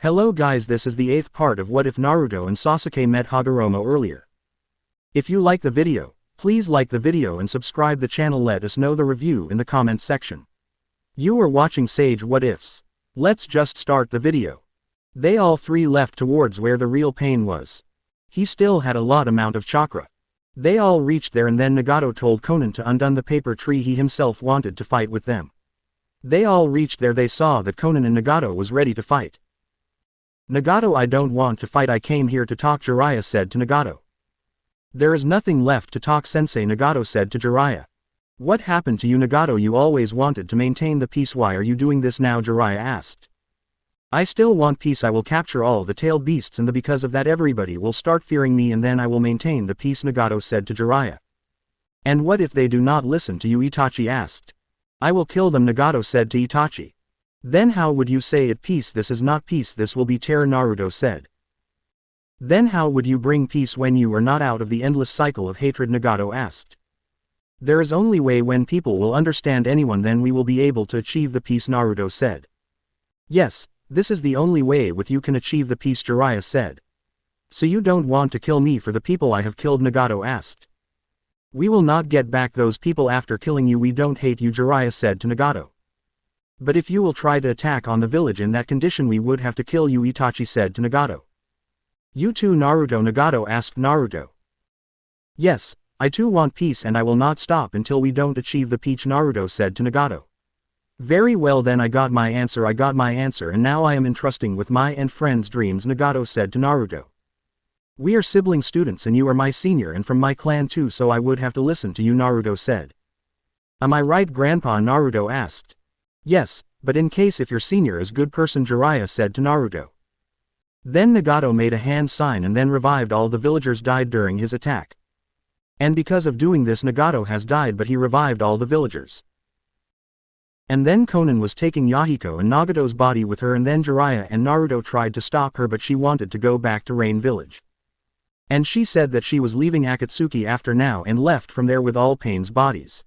Hello guys, this is the 8th part of What If Naruto and Sasuke Met Hagoromo earlier. If you like the video, please like the video and subscribe the channel. Let us know the review in the comments section. You are watching Sage What Ifs. Let's just start the video. They all three left towards where the real pain was. He still had a lot amount of chakra. They all reached there and then Nagato told Konan to undo the paper tree. He himself wanted to fight with them. They all reached there. They saw that Konan and Nagato was ready to fight. Nagato, I don't want to fight, I came here to talk, Jiraiya said to Nagato. There is nothing left to talk, sensei, Nagato said to Jiraiya. What happened to you, Nagato? You always wanted to maintain the peace, why are you doing this now? Jiraiya asked. I still want peace. I will capture all the tailed beasts and because of that everybody will start fearing me and then I will maintain the peace, Nagato said to Jiraiya. And what if they do not listen to you? Itachi asked. I will kill them, Nagato said to Itachi. Then how would you say it peace? This is not peace, this will be terror, Naruto said. Then how would you bring peace when you are not out of the endless cycle of hatred? Nagato asked. There is only way when people will understand anyone, then we will be able to achieve the peace, Naruto said. Yes, this is the only way with you can achieve the peace, Jiraiya said. So you don't want to kill me for the people I have killed? Nagato asked. We will not get back those people after killing you. We don't hate you, Jiraiya said to Nagato. But if you will try to attack on the village in that condition we would have to kill you, Itachi said to Nagato. You too, Naruto? Nagato asked Naruto. Yes, I too want peace and I will not stop until we don't achieve the peace, Naruto said to Nagato. Very well then, I got my answer and now I am entrusting with my and friends' dreams, Nagato said to Naruto. We are sibling students and you are my senior and from my clan too, so I would have to listen to you, Naruto said. Am I right, Grandpa? Naruto asked. Yes, but in case if your senior is good person, Jiraiya said to Naruto. Then Nagato made a hand sign and then revived all the villagers died during his attack. And because of doing this Nagato has died but he revived all the villagers. And then Konan was taking Yahiko and Nagato's body with her and then Jiraiya and Naruto tried to stop her but she wanted to go back to Rain Village. And she said that she was leaving Akatsuki after now and left from there with all Pain's bodies.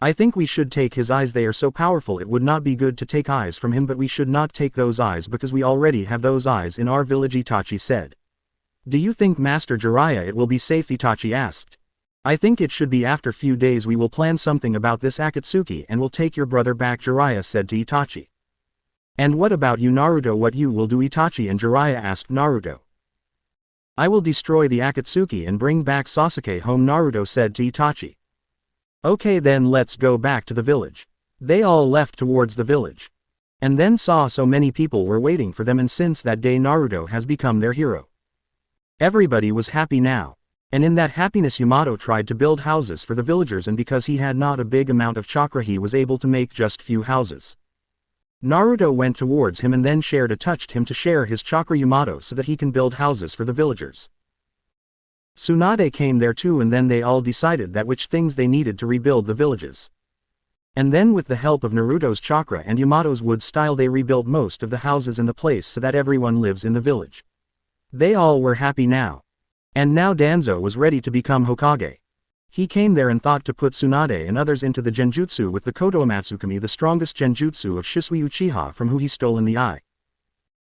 I think we should take his eyes, they are so powerful it would not be good to take eyes from him, but we should not take those eyes because we already have those eyes in our village, Itachi said. Do you think, Master Jiraiya, it will be safe? Itachi asked. I think it should be. After few days we will plan something about this Akatsuki and will take your brother back, Jiraiya said to Itachi. And what about you, Naruto? What you will do? Itachi and Jiraiya asked Naruto. I will destroy the Akatsuki and bring back Sasuke home, Naruto said to Itachi. Okay then, let's go back to the village. They all left towards the village. And then saw so many people were waiting for them, and since that day Naruto has become their hero. Everybody was happy now. And in that happiness Yamato tried to build houses for the villagers, and because he had not a big amount of chakra he was able to make just few houses. Naruto went towards him and then touched him to share his chakra Yamato so that he can build houses for the villagers. Tsunade came there too and then they all decided that which things they needed to rebuild the villages. And then with the help of Naruto's chakra and Yamato's wood style they rebuilt most of the houses in the place so that everyone lives in the village. They all were happy now. And now Danzo was ready to become Hokage. He came there and thought to put Tsunade and others into the genjutsu with the Kotoamatsukami, the strongest genjutsu of Shisui Uchiha from who he stolen the eye.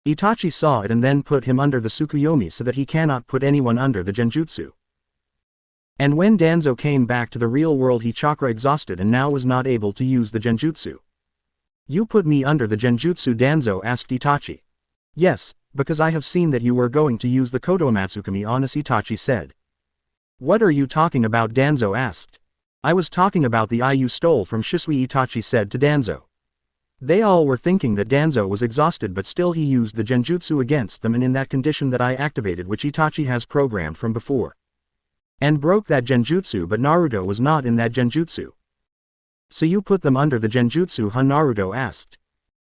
Itachi saw it and then put him under the Tsukuyomi so that he cannot put anyone under the genjutsu. And when Danzo came back to the real world he chakra exhausted and now was not able to use the genjutsu. You put me under the genjutsu, Danzo asked Itachi. Yes, because I have seen that you were going to use the Kotoamatsukami on us, Itachi said. What are you talking about? Danzo asked. I was talking about the eye you stole from Shisui, Itachi said to Danzo. They all were thinking that Danzo was exhausted but still he used the genjutsu against them and in that condition that I activated which Itachi has programmed from before. And broke that genjutsu, but Naruto was not in that genjutsu. So you put them under the genjutsu, huh? Naruto asked.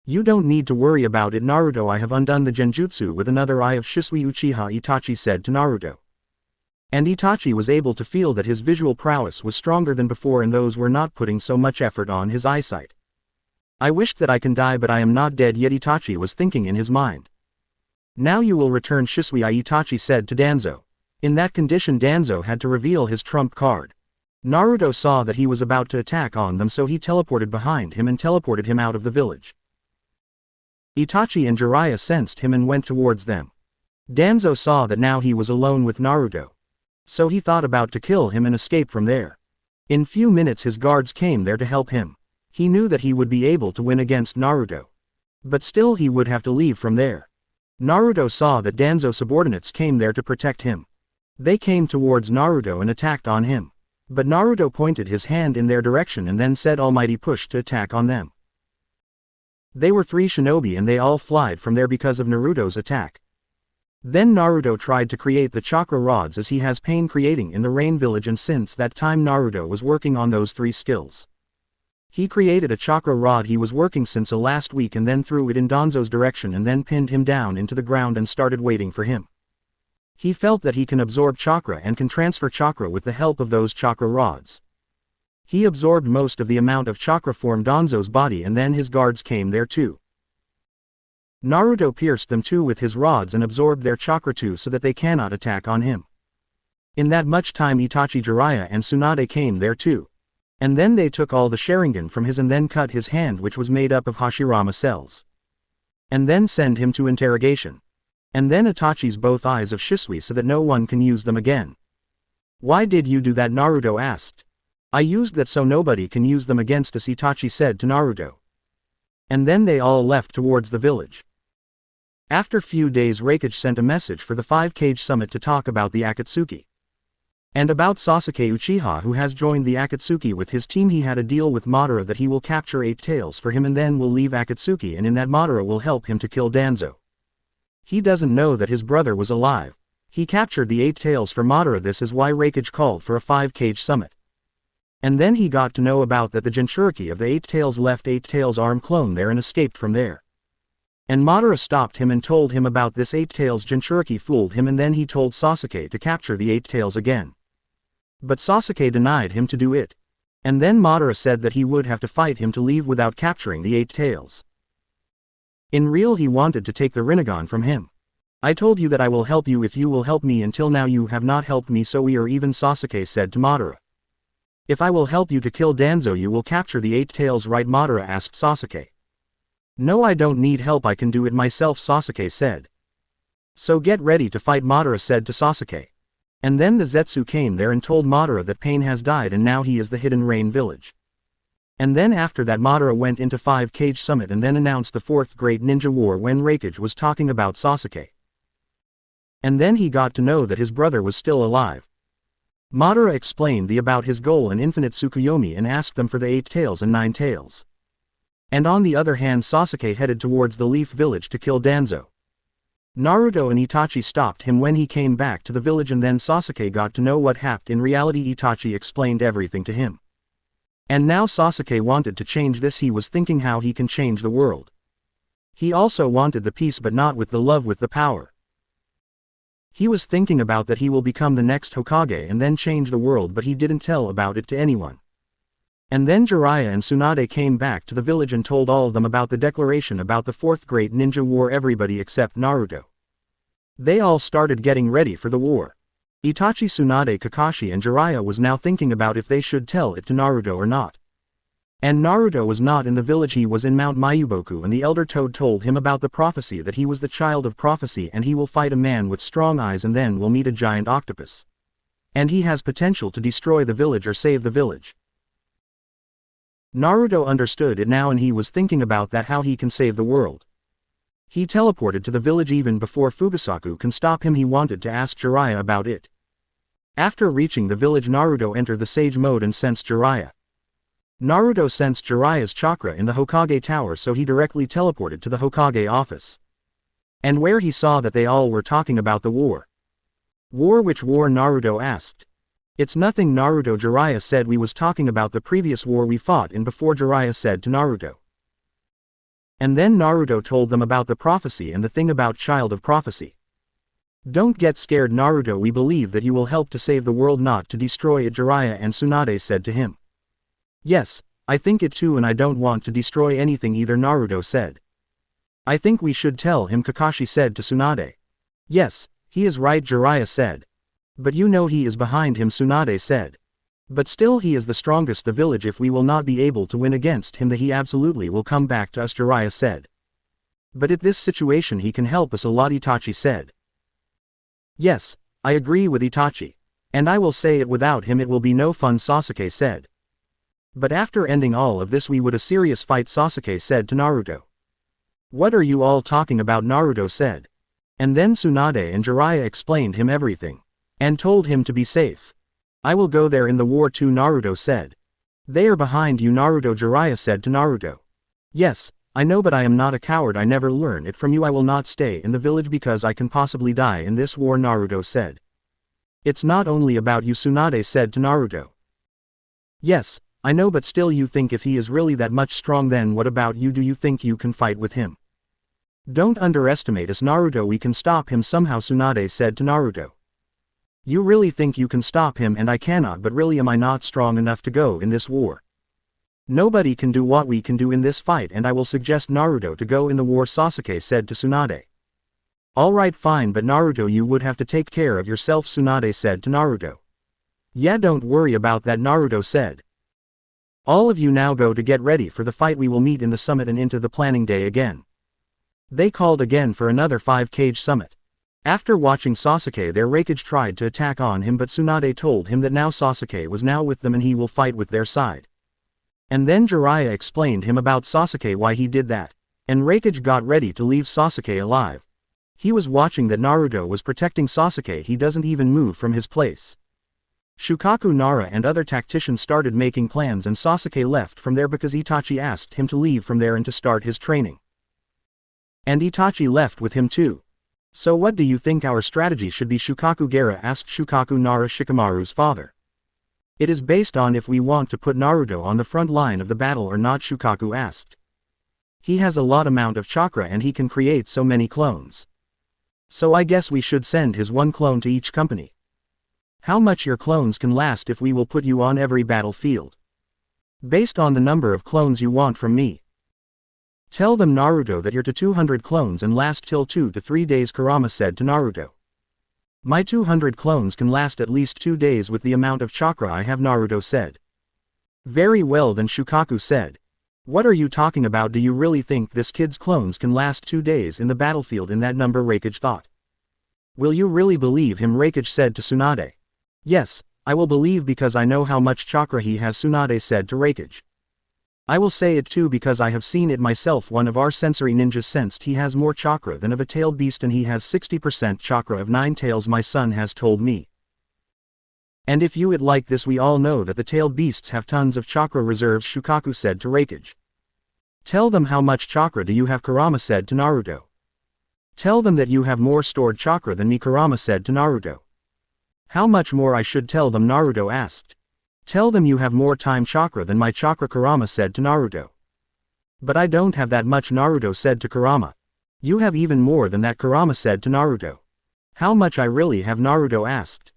You don't need to worry about it, Naruto, I have undone the genjutsu with another eye of Shisui Uchiha, Itachi said to Naruto. And Itachi was able to feel that his visual prowess was stronger than before and those were not putting so much effort on his eyesight. I wished that I can die but I am not dead yet, Itachi was thinking in his mind. Now you will return Shisui, Itachi said to Danzo. In that condition Danzo had to reveal his trump card. Naruto saw that he was about to attack on them so he teleported behind him and teleported him out of the village. Itachi and Jiraiya sensed him and went towards them. Danzo saw that now he was alone with Naruto. So he thought about to kill him and escape from there. In few minutes his guards came there to help him. He knew that he would be able to win against Naruto. But still he would have to leave from there. Naruto saw that Danzo's subordinates came there to protect him. They came towards Naruto and attacked on him. But Naruto pointed his hand in their direction and then said almighty push to attack on them. They were 3 shinobi and they all fled from there because of Naruto's attack. Then Naruto tried to create the chakra rods as he has pain creating in the rain village, and since that time Naruto was working on those 3 skills. He created a chakra rod he was working since last week and then threw it in Danzo's direction and then pinned him down into the ground and started waiting for him. He felt that he can absorb chakra and can transfer chakra with the help of those chakra rods. He absorbed most of the amount of chakra from Danzo's body and then his guards came there too. Naruto pierced them too with his rods and absorbed their chakra too so that they cannot attack on him. In that much time Itachi, Jiraiya and Tsunade came there too. And then they took all the Sharingan from his and then cut his hand, which was made up of Hashirama cells. And then send him to interrogation. And then Itachi's both eyes of Shisui so that no one can use them again. Why did you do that? Naruto asked. I used that so nobody can use them against us, Itachi said to Naruto. And then they all left towards the village. After few days Raikage sent a message for the 5-Cage summit to talk about the Akatsuki. And about Sasuke Uchiha, who has joined the Akatsuki with his team. He had a deal with Madara that he will capture 8 tails for him and then will leave Akatsuki, and in that Madara will help him to kill Danzo. He doesn't know that his brother was alive. He captured the 8 tails for Madara. This is why Raikage called for a 5-Cage summit. And then he got to know about that the Jinchuriki of the 8 tails left 8 tails arm clone there and escaped from there. And Madara stopped him and told him about this 8 tails Jinchuriki fooled him, and then he told Sasuke to capture the 8 tails again. But Sasuke denied him to do it. And then Madara said that he would have to fight him to leave without capturing the 8 tails. In real he wanted to take the Rinnegan from him. I told you that I will help you if you will help me. Until now you have not helped me, so we are even, Sasuke said to Madara. If I will help you to kill Danzo you will capture the 8 tails, right? Madara asked Sasuke. No, I don't need help, I can do it myself, Sasuke said. So get ready to fight, Madara said to Sasuke. And then the Zetsu came there and told Madara that Pain has died and now he is the Hidden Rain village. And then after that Madara went into 5-Cage summit and then announced the 4th Great Ninja War when Raikage was talking about Sasuke. And then he got to know that his brother was still alive. Madara explained about his goal and infinite Tsukuyomi and asked them for the 8 tails and 9 tails. And on the other hand Sasuke headed towards the Leaf village to kill Danzo. Naruto and Itachi stopped him when he came back to the village, and then Sasuke got to know what happened. In reality Itachi explained everything to him. And now Sasuke wanted to change this. He was thinking how he can change the world. He also wanted the peace, but not with the love, with the power. He was thinking about that he will become the next Hokage and then change the world, but he didn't tell about it to anyone. And then Jiraiya and Tsunade came back to the village and told all of them about the declaration about the 4th Great Ninja War, everybody except Naruto. They all started getting ready for the war. Itachi, Tsunade, Kakashi and Jiraiya was now thinking about if they should tell it to Naruto or not. And Naruto was not in the village, he was in Mount Mayuboku, and the Elder Toad told him about the prophecy that he was the child of prophecy and he will fight a man with strong eyes and then will meet a giant octopus. And he has potential to destroy the village or save the village. Naruto understood it now and he was thinking about that, how he can save the world. He teleported to the village even before Fugasaku can stop him. He wanted to ask Jiraiya about it. After reaching the village Naruto entered the sage mode and sensed Jiraiya. Naruto sensed Jiraiya's chakra in the Hokage tower, so he directly teleported to the Hokage office. And where he saw that they all were talking about the war. War? Which war? Naruto asked. It's nothing, Naruto. Jiraiya said we was talking about the previous war we fought in before, Jiraiya said to Naruto. And then Naruto told them about the prophecy and the thing about child of prophecy. Don't get scared, Naruto, we believe that you will help to save the world, not to destroy it, Jiraiya and Tsunade said to him. Yes, I think it too, and I don't want to destroy anything either, Naruto said. I think we should tell him, Kakashi said to Tsunade. Yes, he is right, Jiraiya said. But you know he is behind him, Tsunade said. But still he is the strongest the village. If we will not be able to win against him, that he absolutely will come back to us, Jiraiya said. But at this situation he can help us a lot, Itachi said. Yes, I agree with Itachi. And I will say it, without him it will be no fun, Sasuke said. But after ending all of this we would a serious fight, Sasuke said to Naruto. What are you all talking about, Naruto said. And then Tsunade and Jiraiya explained him everything. And told him to be safe. I will go there in the war too, Naruto said. They are behind you, Naruto, Jiraiya said to Naruto. Yes, I know, but I am not a coward. I never learn it from you. I will not stay in the village because I can possibly die in this war, Naruto said. It's not only about you, Tsunade said to Naruto. Yes, I know, but still you think if he is really that much strong, then what about you? Do you think you can fight with him? Don't underestimate us, Naruto. We can stop him somehow, Tsunade said to Naruto. You really think you can stop him? And I cannot, but really am I not strong enough to go in this war? Nobody can do what we can do in this fight, and I will suggest Naruto to go in the war, Sasuke said to Tsunade. Alright, fine, but Naruto, you would have to take care of yourself, Tsunade said to Naruto. Yeah, don't worry about that, Naruto said. All of you now go to get ready for the fight. We will meet in the summit and into the planning day again. They called again for another 5-cage summit. After watching Sasuke there, Raikage tried to attack on him, but Tsunade told him that now Sasuke was now with them and he will fight with their side. And then Jiraiya explained him about Sasuke, why he did that. And Raikage got ready to leave Sasuke alive. He was watching that Naruto was protecting Sasuke. He doesn't even move from his place. Shukaku, Nara and other tacticians started making plans, and Sasuke left from there because Itachi asked him to leave from there and to start his training. And Itachi left with him too. So what do you think our strategy should be, Shukaku Gaara asked Shukaku Nara, Shikamaru's father. It is based on if we want to put Naruto on the front line of the battle or not, Shukaku asked. He has a lot amount of chakra and he can create so many clones. So I guess we should send his one clone to each company. How much your clones can last if we will put you on every battlefield? Based on the number of clones you want from me. Tell them, Naruto, that you're to 200 clones and last till 2 to 3 days, Kurama said to Naruto. My 200 clones can last at least 2 days with the amount of chakra I have, Naruto said. Very well then, Shukaku said. What are you talking about? Do you really think this kid's clones can last 2 days in the battlefield in that number, Raikage thought. Will you really believe him, Raikage said to Tsunade. Yes, I will believe because I know how much chakra he has, Tsunade said to Raikage. I will say it too because I have seen it myself. One of our sensory ninjas sensed he has more chakra than of a tailed beast, and he has 60% chakra of 9 tails, my son has told me. And if you would like this, we all know that the tailed beasts have tons of chakra reserves, Shukaku said to Raikage. Tell them how much chakra do you have, Kurama said to Naruto. Tell them that you have more stored chakra than me, Kurama said to Naruto. How much more I should tell them, Naruto asked. Tell them you have more time chakra than my chakra, Kurama said to Naruto. But I don't have that much, Naruto said to Kurama. You have even more than that, Kurama said to Naruto. How much I really have, Naruto asked.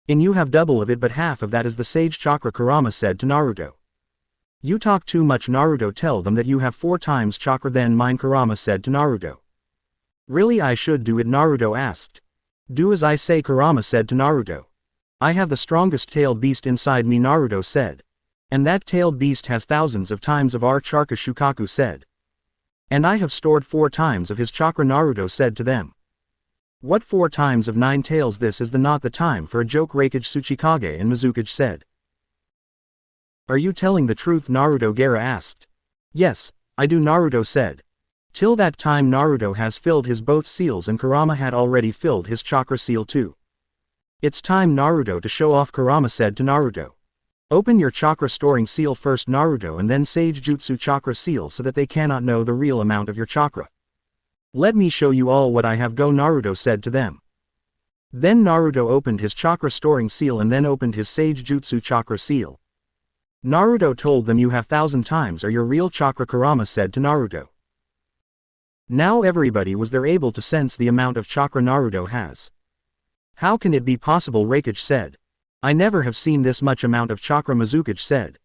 And you have double of it, but half of that is the sage chakra, Kurama said to Naruto. You talk too much, Naruto. Tell them that you have 4 times chakra than mine, Kurama said to Naruto. Really, I should do it, Naruto asked. Do as I say, Kurama said to Naruto. I have the strongest tailed beast inside me, Naruto said. And that tailed beast has thousands of times of our chakra, Shukaku said. And I have stored 4 times of his chakra, Naruto said to them. What 4 times of 9 tails? This is not the time for a joke, Raikage, Tsuchikage and Mizukage said. Are you telling the truth, Naruto? Gaara asked. Yes, I do, Naruto said. Till that time Naruto has filled his both seals and Kurama had already filled his chakra seal too. It's time, Naruto, to show off, Kurama said to Naruto. Open your chakra storing seal first, Naruto, and then Sage Jutsu chakra seal so that they cannot know the real amount of your chakra. Let me show you all what I have, go, Naruto said to them. Then Naruto opened his chakra storing seal and then opened his Sage Jutsu chakra seal. Naruto told them you have 1,000 times or your real chakra, Kurama said to Naruto. Now everybody was there able to sense the amount of chakra Naruto has. How can it be possible, Raikage said. I never have seen this much amount of chakra, Mizukage said.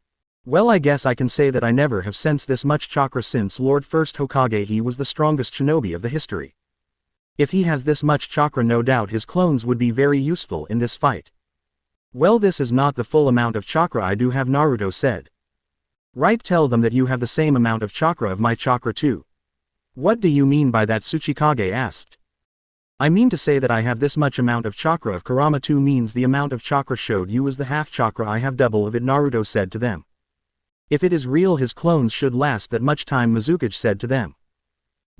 Well, I guess I can say that I never have sensed this much chakra since Lord First Hokage. He was the strongest shinobi of the history. If he has this much chakra, no doubt his clones would be very useful in this fight. Well, this is not the full amount of chakra I do have, Naruto said. Right, tell them that you have the same amount of chakra of my chakra too. What do you mean by that? Tsuchikage asked. I mean to say that I have this much amount of chakra. If Kurama 2 means the amount of chakra showed you is the half chakra, I have double of it, Naruto said to them. If it is real, his clones should last that much time, Mizukage said to them.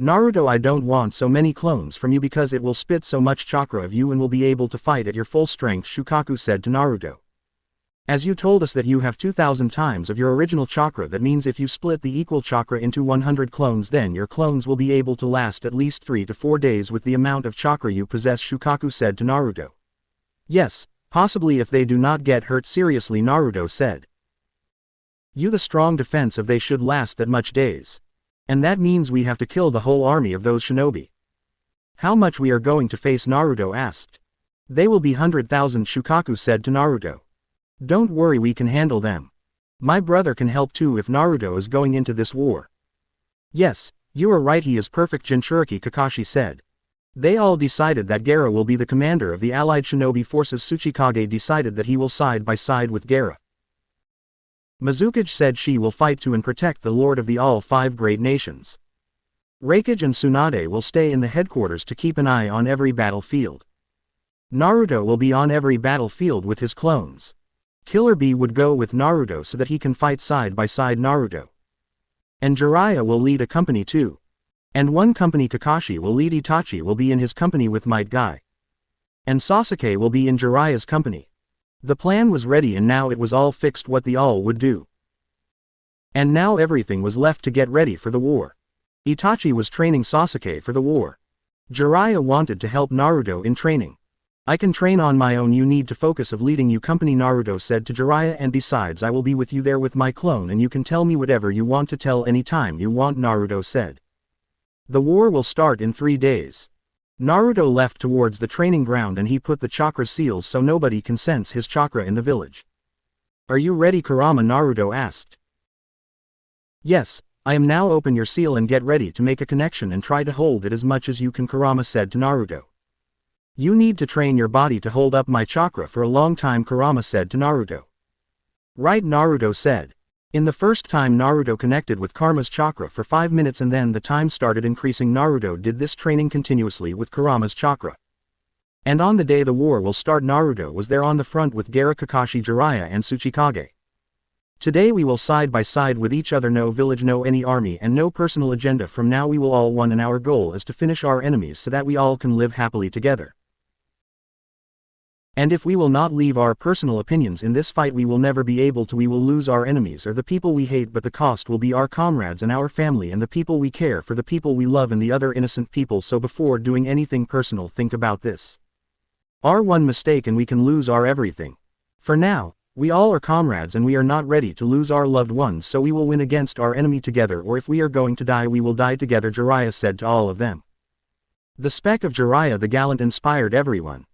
Naruto, I don't want so many clones from you because it will spit so much chakra of you and will be able to fight at your full strength, Shukaku said to Naruto. As you told us that you have 2,000 times of your original chakra, that means if you split the equal chakra into 100 clones, then your clones will be able to last at least 3 to 4 days with the amount of chakra you possess, Shukaku said to Naruto. Yes, possibly if they do not get hurt seriously, Naruto said. You the strong defense of they should last that much days. And that means we have to kill the whole army of those shinobi. How much we are going to face, Naruto asked. They will be 100,000, Shukaku said to Naruto. Don't worry, we can handle them. My brother can help too if Naruto is going into this war. Yes, you are right, he is perfect, Jinchuriki, Kakashi said. They all decided that Gaara will be the commander of the allied shinobi forces. Tsuchikage decided that he will side by side with Gaara. Mizukage said she will fight to and protect the lord of the all 5 great nations. Raikage and Tsunade will stay in the headquarters to keep an eye on every battlefield. Naruto will be on every battlefield with his clones. Killer Bee would go with Naruto so that he can fight side by side Naruto. And Jiraiya will lead a company too. And one company Kakashi will lead. Itachi will be in his company with Might Guy. And Sasuke will be in Jiraiya's company. The plan was ready and now it was all fixed what the all would do. And now everything was left to get ready for the war. Itachi was training Sasuke for the war. Jiraiya wanted to help Naruto in training. I can train on my own, you need to focus of leading you company, Naruto said to Jiraiya, and besides I will be with you there with my clone and you can tell me whatever you want to tell anytime you want, Naruto said. The war will start in 3 days. Naruto left towards the training ground and he put the chakra seals so nobody can sense his chakra in the village. Are you ready, Kurama? Naruto asked. Yes, I am now. Open your seal and get ready to make a connection and try to hold it as much as you can, Kurama said to Naruto. You need to train your body to hold up my chakra for a long time, Kurama said to Naruto. Right, Naruto said. In the first time Naruto connected with Karma's chakra for 5 minutes and then the time started increasing. Naruto did this training continuously with Kurama's chakra. And on the day the war will start, Naruto was there on the front with Gaara, Kakashi, Jiraiya and Tsuchikage. Today we will side by side with each other, no village, no any army and no personal agenda. From now we will all one and our goal is to finish our enemies so that we all can live happily together. And if we will not leave our personal opinions in this fight we will never be able to. We will lose our enemies or the people we hate, but the cost will be our comrades and our family and the people we care for, the people we love and the other innocent people. So before doing anything personal, think about this. Our one mistake and we can lose our everything. For now, we all are comrades and we are not ready to lose our loved ones, so we will win against our enemy together, or if we are going to die we will die together, Jiraiya said to all of them. The spec of Jiraiya the gallant inspired everyone.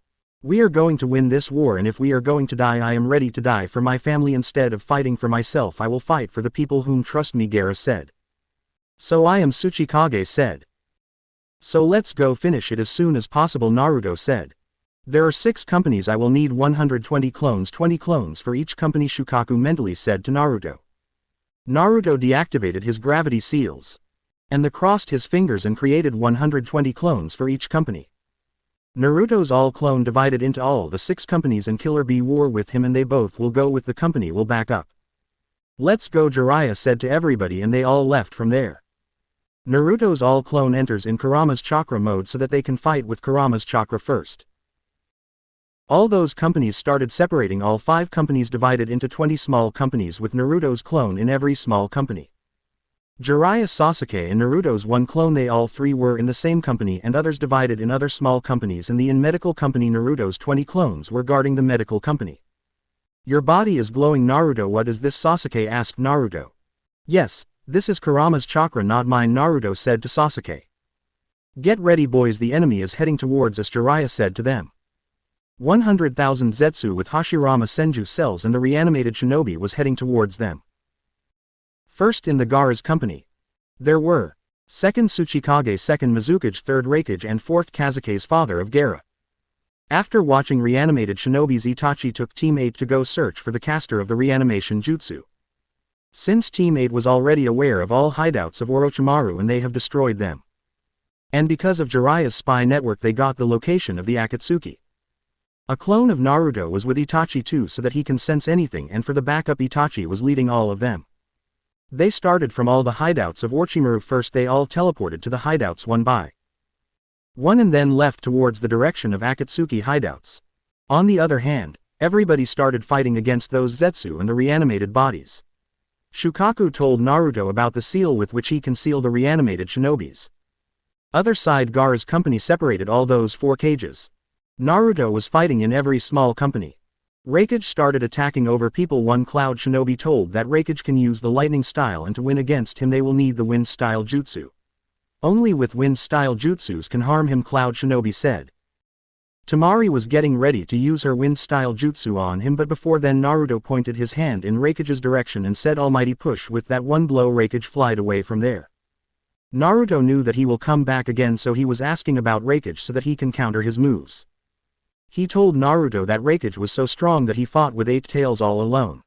We are going to win this war, and if we are going to die I am ready to die for my family. Instead of fighting for myself I will fight for the people whom trust me, Gaara said. So I am, Tsuchikage said. So let's go finish it as soon as possible, Naruto said. There are 6 companies, I will need 120 clones, 20 clones for each company, Shukaku mentally said to Naruto. Naruto deactivated his gravity seals. And crossed his fingers and created 120 clones for each company. Naruto's all clone divided into all the 6 companies and Killer Bee war with him, and they both will go with the company will back up. Let's go, Jiraiya said to everybody, and they all left from there. Naruto's all clone enters in Kurama's chakra mode so that they can fight with Kurama's chakra first. All those companies started separating, all 5 companies divided into 20 small companies with Naruto's clone in every small company. Jiraiya, Sasuke and Naruto's one clone, they all 3 were in the same company, and others divided in other small companies, and in medical company Naruto's 20 clones were guarding the medical company. Your body is glowing, Naruto. What is this? Sasuke asked Naruto. Yes, this is Kurama's chakra, not mine, Naruto said to Sasuke. Get ready boys, the enemy is heading towards us, Jiraiya said to them. 100,000 Zetsu with Hashirama Senju cells and the reanimated shinobi was heading towards them. First in the Gaara's company. There were 2nd Tsuchikage, 2nd Mizukage, 3rd Raikage and 4th Kazuke's father of Gaara. After watching reanimated shinobis, Itachi took Team 8 to go search for the caster of the reanimation jutsu. Since Team 8 was already aware of all hideouts of Orochimaru and they have destroyed them. And because of Jiraiya's spy network they got the location of the Akatsuki. A clone of Naruto was with Itachi too so that he can sense anything, and for the backup Itachi was leading all of them. They started from all the hideouts of Orochimaru first. They all teleported to the hideouts one by one and then left towards the direction of Akatsuki hideouts. On the other hand, everybody started fighting against those Zetsu and the reanimated bodies. Shukaku told Naruto about the seal with which he can seal the reanimated shinobis. Other side Gaara's company separated all those 4 cages. Naruto was fighting in every small company. Raikage started attacking over people. One Cloud Shinobi told that Raikage can use the lightning style, and to win against him they will need the wind style jutsu. Only with wind style jutsus can harm him, Cloud Shinobi said. Tamari was getting ready to use her wind style jutsu on him, but before then Naruto pointed his hand in Raikage's direction and said almighty push. With that one blow Raikage flied away from there. Naruto knew that he will come back again, so he was asking about Raikage so that he can counter his moves. He told Naruto that Raikage was so strong that he fought with 8 tails all alone.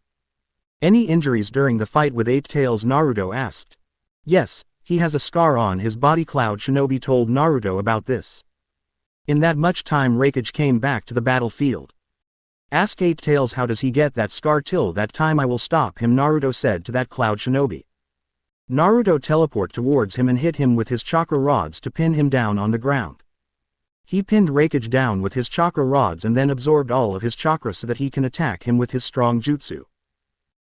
Any injuries during the fight with 8 tails? Naruto asked. Yes, he has a scar on his body. Cloud Shinobi told Naruto about this. In that much time Raikage came back to the battlefield. Ask 8 tails how does he get that scar. Till that time I will stop him, Naruto said to that Cloud Shinobi. Naruto teleported towards him and hit him with his chakra rods to pin him down on the ground. He pinned Raikage down with his chakra rods and then absorbed all of his chakra so that he can attack him with his strong jutsu.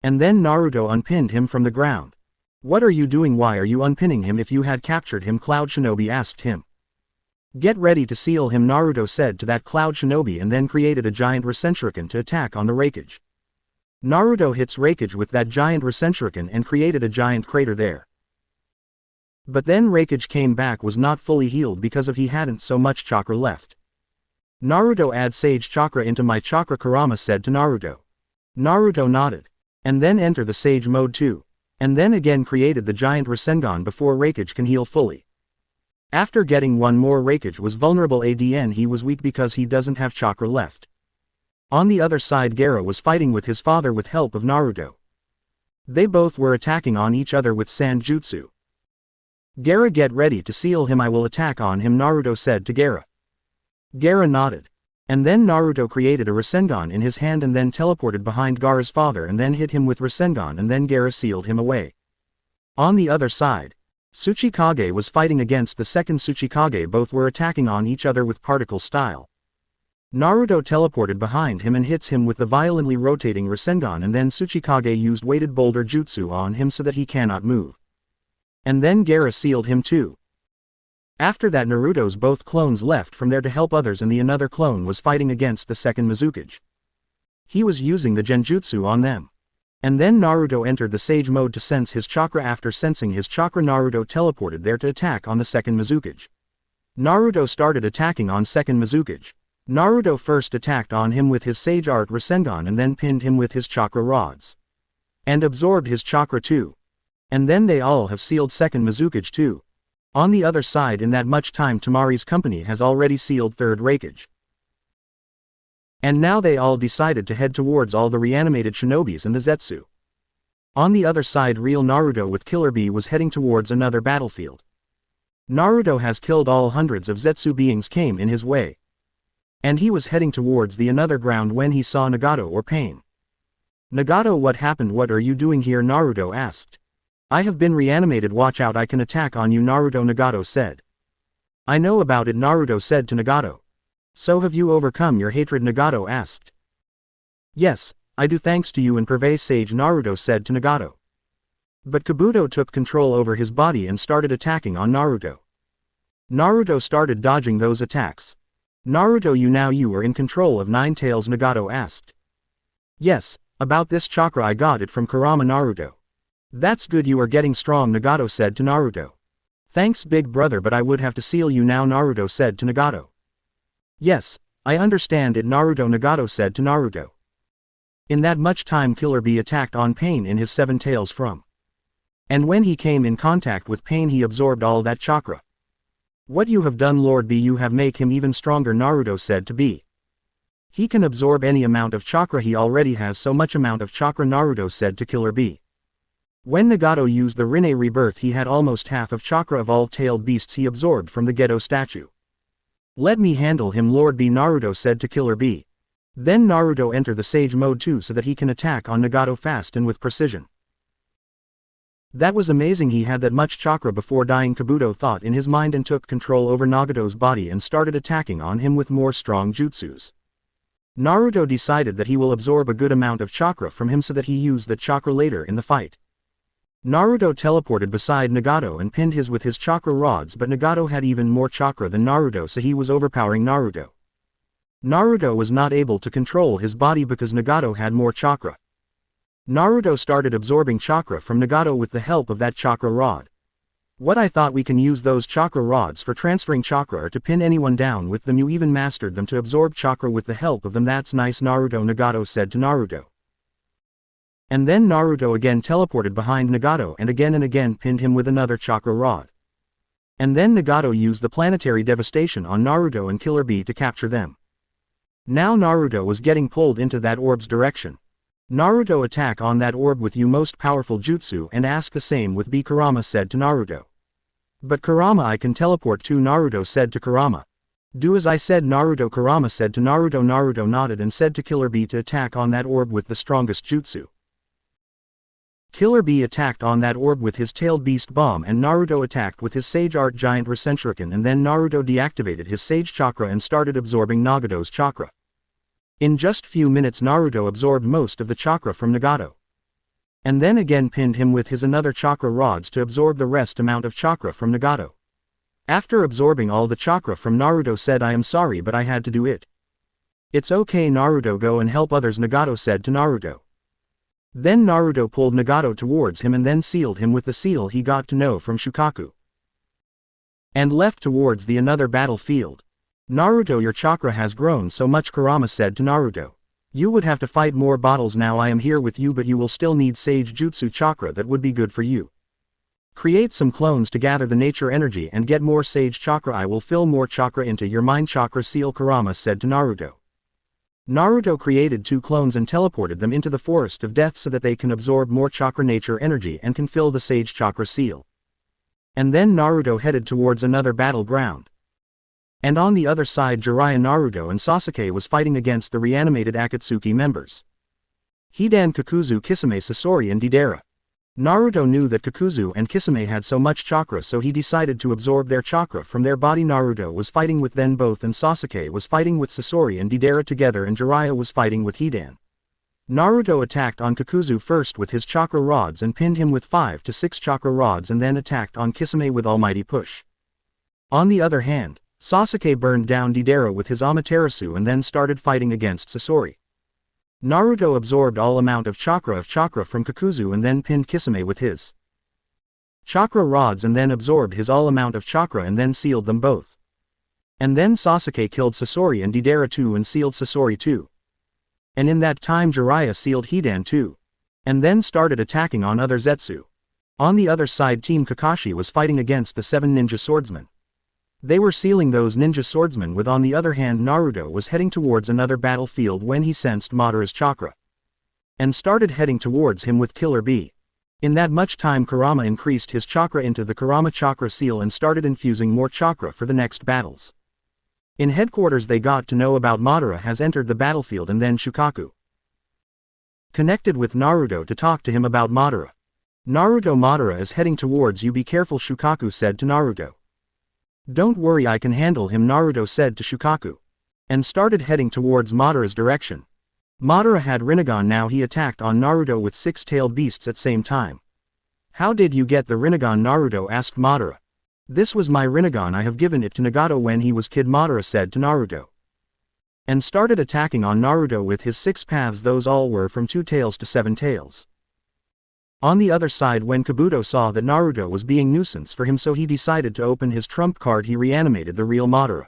And then Naruto unpinned him from the ground. What are you doing? Why are you unpinning him? If you had captured him, Cloud Shinobi asked him. Get ready to seal him, Naruto said to that Cloud Shinobi, and then created a giant Rasenshuriken to attack on the Raikage. Naruto hits Raikage with that giant Rasenshuriken and created a giant crater there. But then Raikage came back, was not fully healed because of he hadn't so much chakra left. Naruto add Sage chakra into my chakra, Kurama said to Naruto. Naruto nodded. And then enter the Sage mode too. And then again created the giant Rasengan before Raikage can heal fully. After getting one more, Raikage was vulnerable. Adn he was weak because he doesn't have chakra left. On the other side Gaara was fighting with his father with help of Naruto. They both were attacking on each other with sand jutsu. Gaara, get ready to seal him, I will attack on him, Naruto said to Gaara. Gaara nodded. And then Naruto created a Rasengan in his hand and then teleported behind Gaara's father and then hit him with Rasengan, and then Gaara sealed him away. On the other side, Tsuchikage was fighting against the second Tsuchikage. Both were attacking on each other with particle style. Naruto teleported behind him and hits him with the violently rotating Rasengan, and then Tsuchikage used weighted boulder jutsu on him so that he cannot move. And then Gaara sealed him too. After that Naruto's both clones left from there to help others, and the another clone was fighting against the second Mizukage. He was using the genjutsu on them. And then Naruto entered the Sage mode to sense his chakra. After sensing his chakra, Naruto teleported there to attack on the second Mizukage. Naruto started attacking on second Mizukage. Naruto first attacked on him with his Sage Art Rasengan and then pinned him with his chakra rods. And absorbed his chakra too. And then they all have sealed second Mizukage too. On the other side, in that much time Tamari's company has already sealed third Raikage. And now they all decided to head towards all the reanimated shinobis and the Zetsu. On the other side, real Naruto with Killer Bee was heading towards another battlefield. Naruto has killed all hundreds of Zetsu beings came in his way. And he was heading towards the another ground when he saw Nagato or Pain. Nagato, what happened? What are you doing here? Naruto asked. I have been reanimated, watch out, I can attack on you, Naruto. Nagato said. I know about it, Naruto said to Nagato. So have you overcome your hatred? Nagato asked. Yes, I do, thanks to you and Purvey Sage, Naruto said to Nagato. But Kabuto took control over his body and started attacking on Naruto. Naruto started dodging those attacks. Naruto, you are in control of Nine Tails? Nagato asked. Yes, about this chakra I got it from Kurama. Naruto. That's good, you are getting strong, Nagato said to Naruto. Thanks big brother, but I would have to seal you now, Naruto said to Nagato. Yes, I understand it, Naruto. Nagato said to Naruto. In that much time Killer Bee attacked on Pain in his 7 tails from. And when he came in contact with Pain he absorbed all that chakra. What you have done, Lord Bee, you have make him even stronger, Naruto said to Bee. He can absorb any amount of chakra, he already has so much amount of chakra, Naruto said to Killer Bee. When Nagato used the Rinne rebirth, he had almost half of chakra of all tailed beasts he absorbed from the Gedo statue. "Let me handle him, Lord B," Naruto said to Killer B. Then Naruto entered the Sage Mode too so that he can attack on Nagato fast and with precision. That was amazing, he had that much chakra before dying. Kabuto thought in his mind and took control over Nagato's body and started attacking on him with more strong jutsus. Naruto decided that he will absorb a good amount of chakra from him so that he used that chakra later in the fight. Naruto teleported beside Nagato and pinned his with his chakra rods, but Nagato had even more chakra than Naruto, so he was overpowering Naruto. Naruto was not able to control his body because Nagato had more chakra. Naruto started absorbing chakra from Nagato with the help of that chakra rod. "What, I thought we can use those chakra rods for transferring chakra or to pin anyone down with them. You even mastered them to absorb chakra with the help of them. That's nice, Naruto," Nagato said to Naruto. And then Naruto again teleported behind Nagato and again pinned him with another chakra rod. And then Nagato used the planetary devastation on Naruto and Killer B to capture them. Now Naruto was getting pulled into that orb's direction. Naruto attack on that orb with your most powerful jutsu and ask the same with B, Kurama said to Naruto. "But Kurama, I can teleport too," Naruto said to Kurama. "Do as I said, Naruto," Kurama said to Naruto. Naruto nodded and said to Killer B to attack on that orb with the strongest jutsu. Killer B attacked on that orb with his tailed beast bomb and Naruto attacked with his Sage Art Giant Rasenshuriken, and then Naruto deactivated his Sage Chakra and started absorbing Nagato's chakra. In just few minutes Naruto absorbed most of the chakra from Nagato. And then again pinned him with his another chakra rods to absorb the rest amount of chakra from Nagato. After absorbing all the chakra from Naruto said, "I am sorry, but I had to do it." "It's okay, Naruto, go and help others," Nagato said to Naruto. Then Naruto pulled Nagato towards him and then sealed him with the seal he got to know from Shukaku. And left towards the another battlefield. "Naruto, your chakra has grown so much," Kurama said to Naruto. "You would have to fight more battles now. I am here with you, but you will still need Sage Jutsu chakra. That would be good for you. Create some clones to gather the nature energy and get more Sage chakra. I will fill more chakra into your mind chakra seal," Kurama said to Naruto. Naruto created 2 clones and teleported them into the Forest of Death so that they can absorb more chakra nature energy and can fill the Sage Chakra seal. And then Naruto headed towards another battleground. And on the other side, Jiraiya, Naruto and Sasuke was fighting against the reanimated Akatsuki members. Hidan, Kakuzu, Kisame, Sasori and Deidara. Naruto knew that Kakuzu and Kisame had so much chakra, so he decided to absorb their chakra from their body. Naruto was fighting with them both and Sasuke was fighting with Sasori and Deidara together, and Jiraiya was fighting with Hidan. Naruto attacked on Kakuzu first with his chakra rods and pinned him with 5 to 6 chakra rods, and then attacked on Kisame with Almighty Push. On the other hand, Sasuke burned down Deidara with his Amaterasu and then started fighting against Sasori. Naruto absorbed all amount of chakra from Kakuzu and then pinned Kisame with his chakra rods and then absorbed his all amount of chakra and then sealed them both. And then Sasuke killed Sasori and Deidara too and sealed Sasori too. And in that time Jiraiya sealed Hidan too. And then started attacking on other Zetsu. On the other side, Team Kakashi was fighting against the 7 ninja swordsmen. They were sealing those ninja swordsmen with. On the other hand, Naruto was heading towards another battlefield when he sensed Madara's chakra. And started heading towards him with Killer B. In that much time Kurama increased his chakra into the Kurama chakra seal and started infusing more chakra for the next battles. In headquarters they got to know about Madara has entered the battlefield, and then Shukaku connected with Naruto to talk to him about Madara. "Naruto, Madara is heading towards you, be careful," Shukaku said to Naruto. "Don't worry, I can handle him," Naruto said to Shukaku. And started heading towards Madara's direction. Madara had Rinnegan now. He attacked on Naruto with 6-tailed beasts at same time. "How did you get the Rinnegan?" Naruto asked Madara. "This was my Rinnegan, I have given it to Nagato when he was kid," Madara said to Naruto. And started attacking on Naruto with his 6 paths. Those all were from 2 tails to 7 tails. On the other side, when Kabuto saw that Naruto was being nuisance for him, so he decided to open his trump card. He reanimated the real Madara.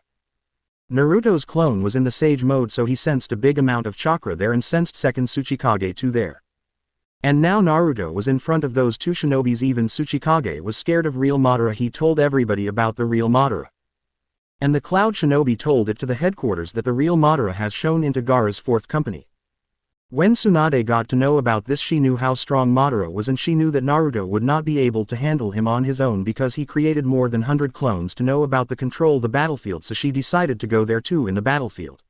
Naruto's clone was in the Sage mode, so he sensed a big amount of chakra there and sensed second Tsuchikage too there. And now Naruto was in front of those 2 shinobis. Even Tsuchikage was scared of real Madara. He told everybody about the real Madara. And the Cloud Shinobi told it to the headquarters that the real Madara has shown into Gaara's 4th company. When Tsunade got to know about this, she knew how strong Madara was, and she knew that Naruto would not be able to handle him on his own because he created more than 100 clones to know about the control the battlefield, so she decided to go there too in the battlefield.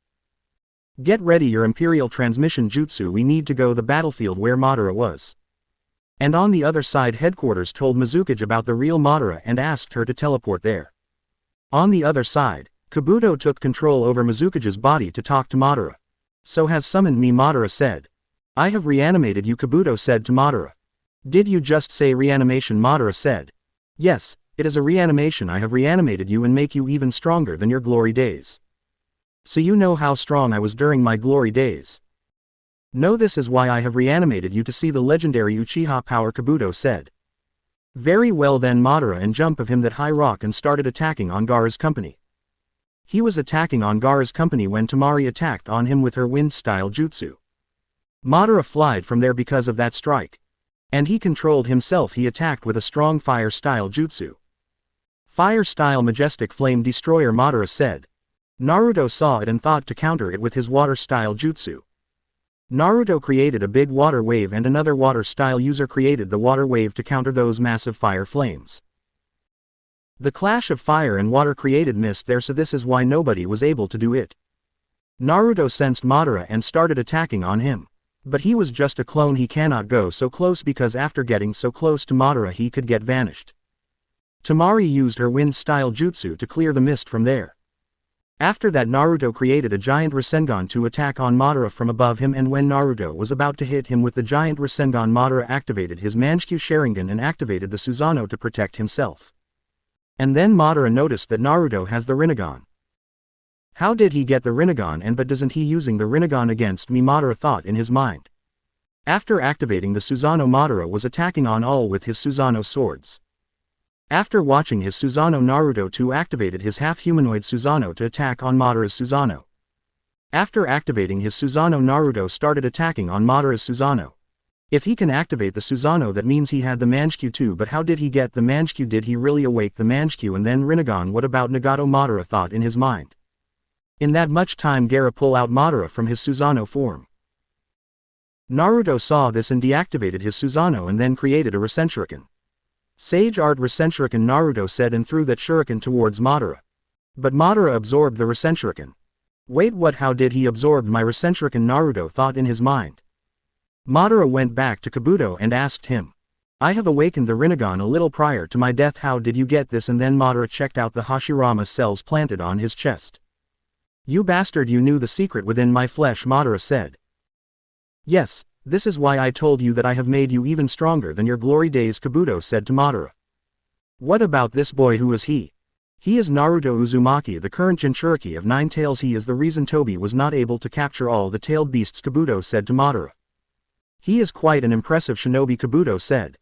Get ready your Imperial Transmission Jutsu, we need to go the battlefield where Madara was. And on the other side, headquarters told Mizukage about the real Madara and asked her to teleport there. On the other side, Kabuto took control over Mizukage's body to talk to Madara. So has summoned me, Madara said. I have reanimated you, Kabuto said to Madara. Did you just say reanimation? Madara said. Yes, it is a reanimation. I have reanimated you and make you even stronger than your glory days. So you know how strong I was during my glory days. No, this is why I have reanimated you, to see the legendary Uchiha power, Kabuto said. Very well then, Madara and jump of him that high rock and started attacking on Gaara's company. He was attacking on Gaara's company when Temari attacked on him with her wind-style jutsu. Madara flied from there because of that strike. And he controlled himself, he attacked with a strong fire-style jutsu. Fire-style majestic flame destroyer, Madara said. Naruto saw it and thought to counter it with his water-style jutsu. Naruto created a big water wave and another water-style user created the water wave to counter those massive fire flames. The clash of fire and water created mist there, so this is why nobody was able to do it. Naruto sensed Madara and started attacking on him. But he was just a clone, he cannot go so close because after getting so close to Madara he could get vanished. Temari used her wind-style jutsu to clear the mist from there. After that, Naruto created a giant Rasengan to attack on Madara from above him, and when Naruto was about to hit him with the giant Rasengan, Madara activated his Mangekyou Sharingan and activated the Susanoo to protect himself. And then Madara noticed that Naruto has the Rinnegan. How did he get the Rinnegan, but doesn't he using the Rinnegan against me? Madara thought in his mind. After activating the Susanoo, Madara was attacking on all with his Susanoo swords. After watching his Susanoo, Naruto too activated his half-humanoid Susanoo to attack on Madara's Susanoo. After activating his Susanoo, Naruto started attacking on Madara's Susanoo. If he can activate the Susanoo, that means he had the Mangekyou too, but how did he get the Mangekyou? Did he really awake the Mangekyou and then Rinnegan? What about Nagato? Madara thought in his mind. In that much time Gaara pull out Madara from his Susanoo form. Naruto saw this and deactivated his Susanoo and then created a Rasen Shuriken. Sage Art Rasen Shuriken, Naruto said, and threw that shuriken towards Madara. But Madara absorbed the Rasen Shuriken. Wait, what? How did he absorb my Rasen Shuriken? Naruto thought in his mind. Madara went back to Kabuto and asked him. I have awakened the Rinnegan a little prior to my death, how did you get this? And then Madara checked out the Hashirama cells planted on his chest. You bastard, you knew the secret within my flesh, Madara said. Yes, this is why I told you that I have made you even stronger than your glory days, Kabuto said to Madara. What about this boy? Who is he? He is Naruto Uzumaki, the current Jinchuriki of 9 tails. He is the reason Tobi was not able to capture all the tailed beasts, Kabuto said to Madara. He is quite an impressive shinobi, Kabuto said.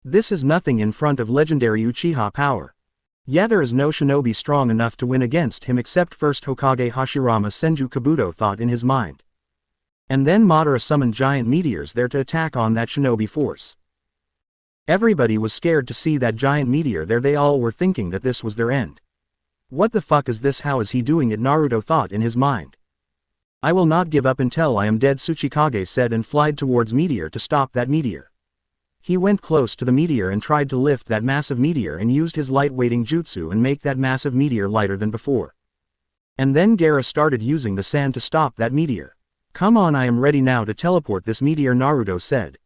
This is nothing in front of legendary Uchiha power. Yeah, there is no shinobi strong enough to win against him except first Hokage Hashirama Senju, Kabuto thought in his mind. And then Madara summoned giant meteors there to attack on that shinobi force. Everybody was scared to see that giant meteor there. They all were thinking that this was their end. What the fuck is this? How is he doing it? Naruto thought in his mind. I will not give up until I am dead, Tsuchikage said, and flied towards meteor to stop that meteor. He went close to the meteor and tried to lift that massive meteor and used his light-weighting jutsu and make that massive meteor lighter than before. And then Gaara started using the sand to stop that meteor. Come on, I am ready now to teleport this meteor, Naruto said.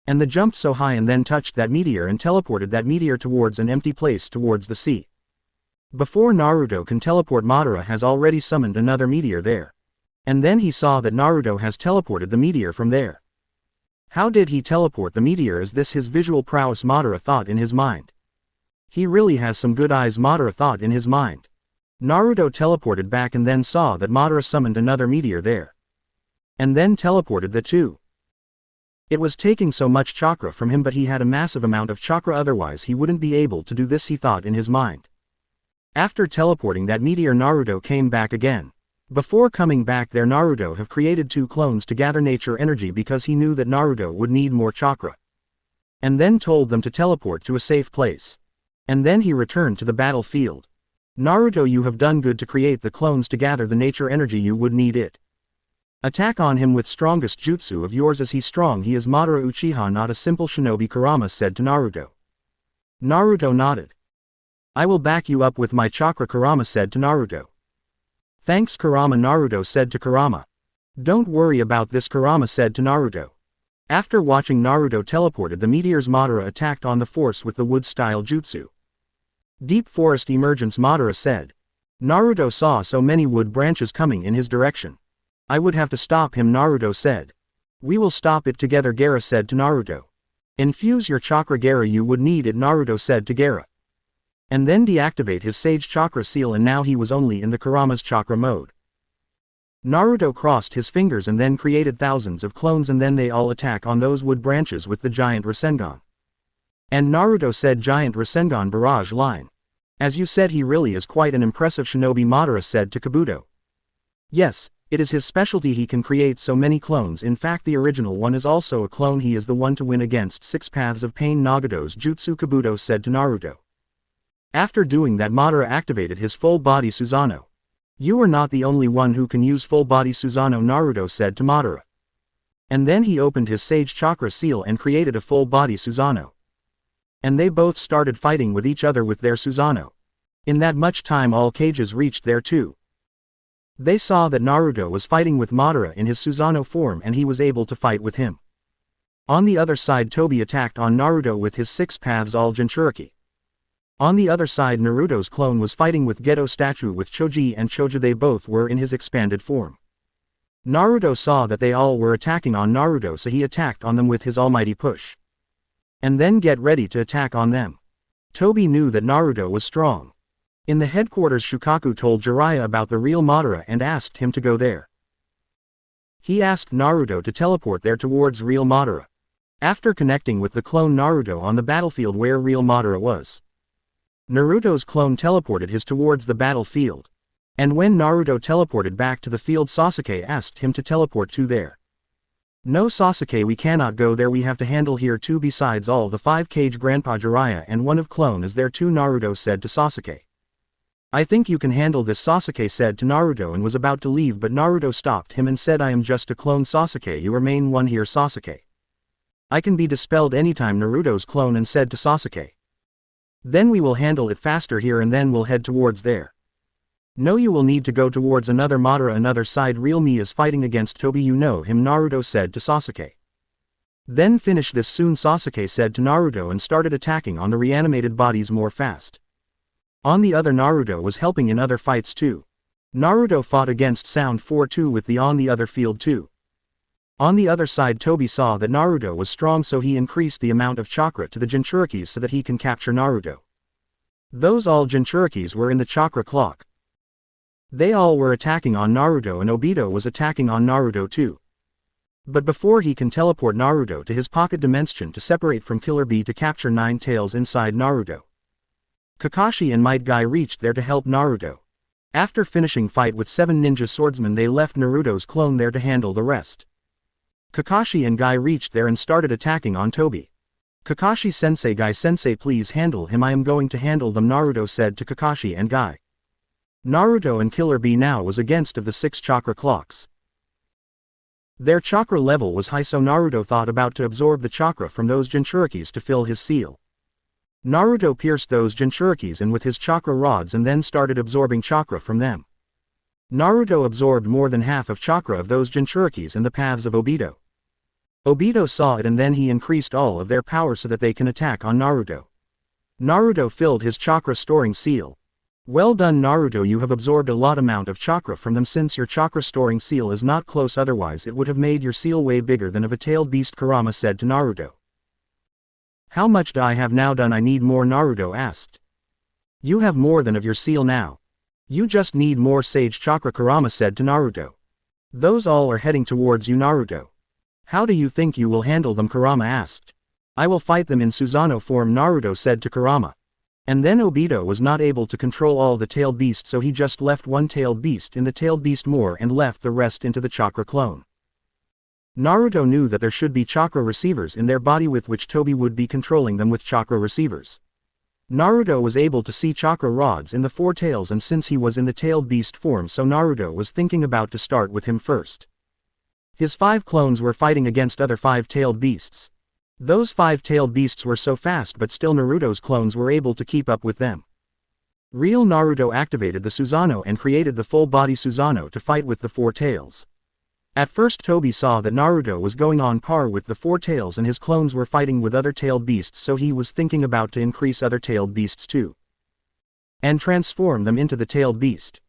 And the jumped so high and then touched that meteor and teleported that meteor towards an empty place towards the sea. Before Naruto can teleport, Madara has already summoned another meteor there. And then he saw that Naruto has teleported the meteor from there. How did he teleport the meteor? Is this his visual prowess? Madara thought in his mind. He really has some good eyes, Madara thought in his mind. Naruto teleported back and then saw that Madara summoned another meteor there. And then teleported the two. It was taking so much chakra from him, but he had a massive amount of chakra, otherwise he wouldn't be able to do this, he thought in his mind. After teleporting that meteor, Naruto came back again. Before coming back there, Naruto have created 2 clones to gather nature energy because he knew that Naruto would need more chakra. And then told them to teleport to a safe place. And then he returned to the battlefield. Naruto, you have done good to create the clones to gather the nature energy, you would need it. Attack on him with strongest jutsu of yours as he's strong, he is Madara Uchiha, not a simple shinobi, Kurama said to Naruto. Naruto nodded. I will back you up with my chakra, Kurama said to Naruto. Thanks Kurama, Naruto said to Kurama. Don't worry about this, Kurama said to Naruto. After watching Naruto teleported the meteors, Madara attacked on the force with the wood-style jutsu. Deep forest emergence, Madara said. Naruto saw so many wood branches coming in his direction. I would have to stop him, Naruto said. We will stop it together, Gaara said to Naruto. Infuse your chakra, Gaara, you would need it, Naruto said to Gaara. And then deactivate his Sage Chakra seal, and now he was only in the Kurama's chakra mode. Naruto crossed his fingers and then created thousands of clones, and then they all attack on those wood branches with the giant Rasengan. And Naruto said, Giant Rasengan barrage line. As you said, he really is quite an impressive shinobi, Madara said to Kabuto. Yes, it is his specialty, he can create so many clones. In fact, the original one is also a clone. He is the one to win against Six Paths of Pain Nagato's jutsu, Kabuto said to Naruto. After doing that, Madara activated his full-body Susanoo. You are not the only one who can use full-body Susanoo, Naruto said to Madara. And then he opened his Sage Chakra seal and created a full-body Susanoo. And they both started fighting with each other with their Susanoo. In that much time all cages reached there too. They saw that Naruto was fighting with Madara in his Susanoo form, and he was able to fight with him. On the other side, Tobi attacked on Naruto with his Six Paths all Jinchuriki. On the other side, Naruto's clone was fighting with Geto statue with Choji and Choja. They both were in his expanded form. Naruto saw that they all were attacking on Naruto, so he attacked on them with his almighty push. And then get ready to attack on them. Tobi knew that Naruto was strong. In the headquarters, Shukaku told Jiraiya about the real Madara and asked him to go there. He asked Naruto to teleport there towards real Madara. After connecting with the clone Naruto on the battlefield where real Madara was, Naruto's clone teleported his towards the battlefield. And when Naruto teleported back to the field, Sasuke asked him to teleport to there. No, Sasuke, we cannot go there, we have to handle here too. Besides all the 5 cage, Grandpa Jiraiya and one of clone is there too, Naruto said to Sasuke. I think you can handle this, Sasuke said to Naruto, and was about to leave, but Naruto stopped him and said, I am just a clone, Sasuke, you remain one here, Sasuke. I can be dispelled anytime, Naruto's clone and said to Sasuke. Then we will handle it faster here and then we'll head towards there. No, you will need to go towards another Madara, another side, real me is fighting against Tobi, you know him, Naruto said to Sasuke. Then finish this soon, Sasuke said to Naruto, and started attacking on the reanimated bodies more fast. On the other, Naruto was helping in other fights too. Naruto fought against Sound 4-2 with the on the other field too. On the other side, Tobi saw that Naruto was strong, so he increased the amount of chakra to the Jinchurikis so that he can capture Naruto. Those all Jinchurikis were in the chakra clock. They all were attacking on Naruto, and Obito was attacking on Naruto too. But before he can teleport Naruto to his pocket dimension to separate from Killer Bee to capture 9 tails inside Naruto, Kakashi and Might Guy reached there to help Naruto. After finishing fight with 7 ninja swordsmen, they left Naruto's clone there to handle the rest. Kakashi and Guy reached there and started attacking on Tobi. Kakashi sensei, Guy sensei, please handle him, I am going to handle them, Naruto said to Kakashi and Guy. Naruto and Killer Bee now was against of the 6 chakra clocks. Their chakra level was high, so Naruto thought about to absorb the chakra from those Jinchurikis to fill his seal. Naruto pierced those Jinchurikis in with his chakra rods and then started absorbing chakra from them. Naruto absorbed more than half of chakra of those Jinchurikis in the paths of Obito. Obito saw it, and then he increased all of their power so that they can attack on Naruto. Naruto filled his chakra storing seal. Well done, Naruto, you have absorbed a lot amount of chakra from them. Since your chakra storing seal is not close, otherwise it would have made your seal way bigger than of a tailed beast, Kurama said to Naruto. How much do I have now done? I need more, Naruto asked. You have more than of your seal now. You just need more Sage Chakra, Kurama said to Naruto. Those all are heading towards you, Naruto. How do you think you will handle them, Kurama asked. I will fight them in Susanoo form, Naruto said to Kurama. And then Obito was not able to control all the tailed beasts, so he just left one tailed beast in the tailed beast more and left the rest into the chakra clone. Naruto knew that there should be chakra receivers in their body with which Tobi would be controlling them with chakra receivers. Naruto was able to see chakra rods in the 4 tails, and since he was in the tailed beast form, so Naruto was thinking about to start with him first. His 5 clones were fighting against other 5-tailed beasts. Those 5-tailed beasts were so fast, but still Naruto's clones were able to keep up with them. Real Naruto activated the Susanoo and created the full-body Susanoo to fight with the 4 tails. At first Toby saw that Naruto was going on par with the 4 tails and his clones were fighting with other tailed beasts, so he was thinking about to increase other tailed beasts too. And transform them into the tailed beast.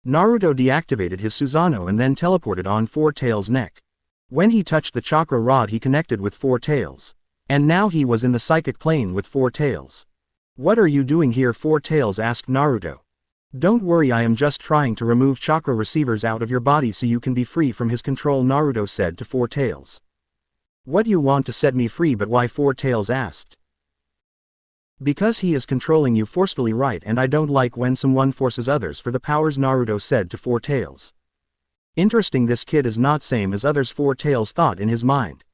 Naruto deactivated his Susanoo and then teleported on 4 tails' neck. When he touched the chakra rod he connected with 4 tails. And now he was in the psychic plane with 4 tails. "What are you doing here?" 4 tails asked Naruto. "Don't worry, I am just trying to remove chakra receivers out of your body so you can be free from his control," Naruto said to 4 tails. "What, you want to set me free? But why?" 4 tails asked. "Because he is controlling you forcefully, right, and I don't like when someone forces others for the powers," Naruto said to 4 tails. "Interesting, this kid is not same as others," 4 tails thought in his mind.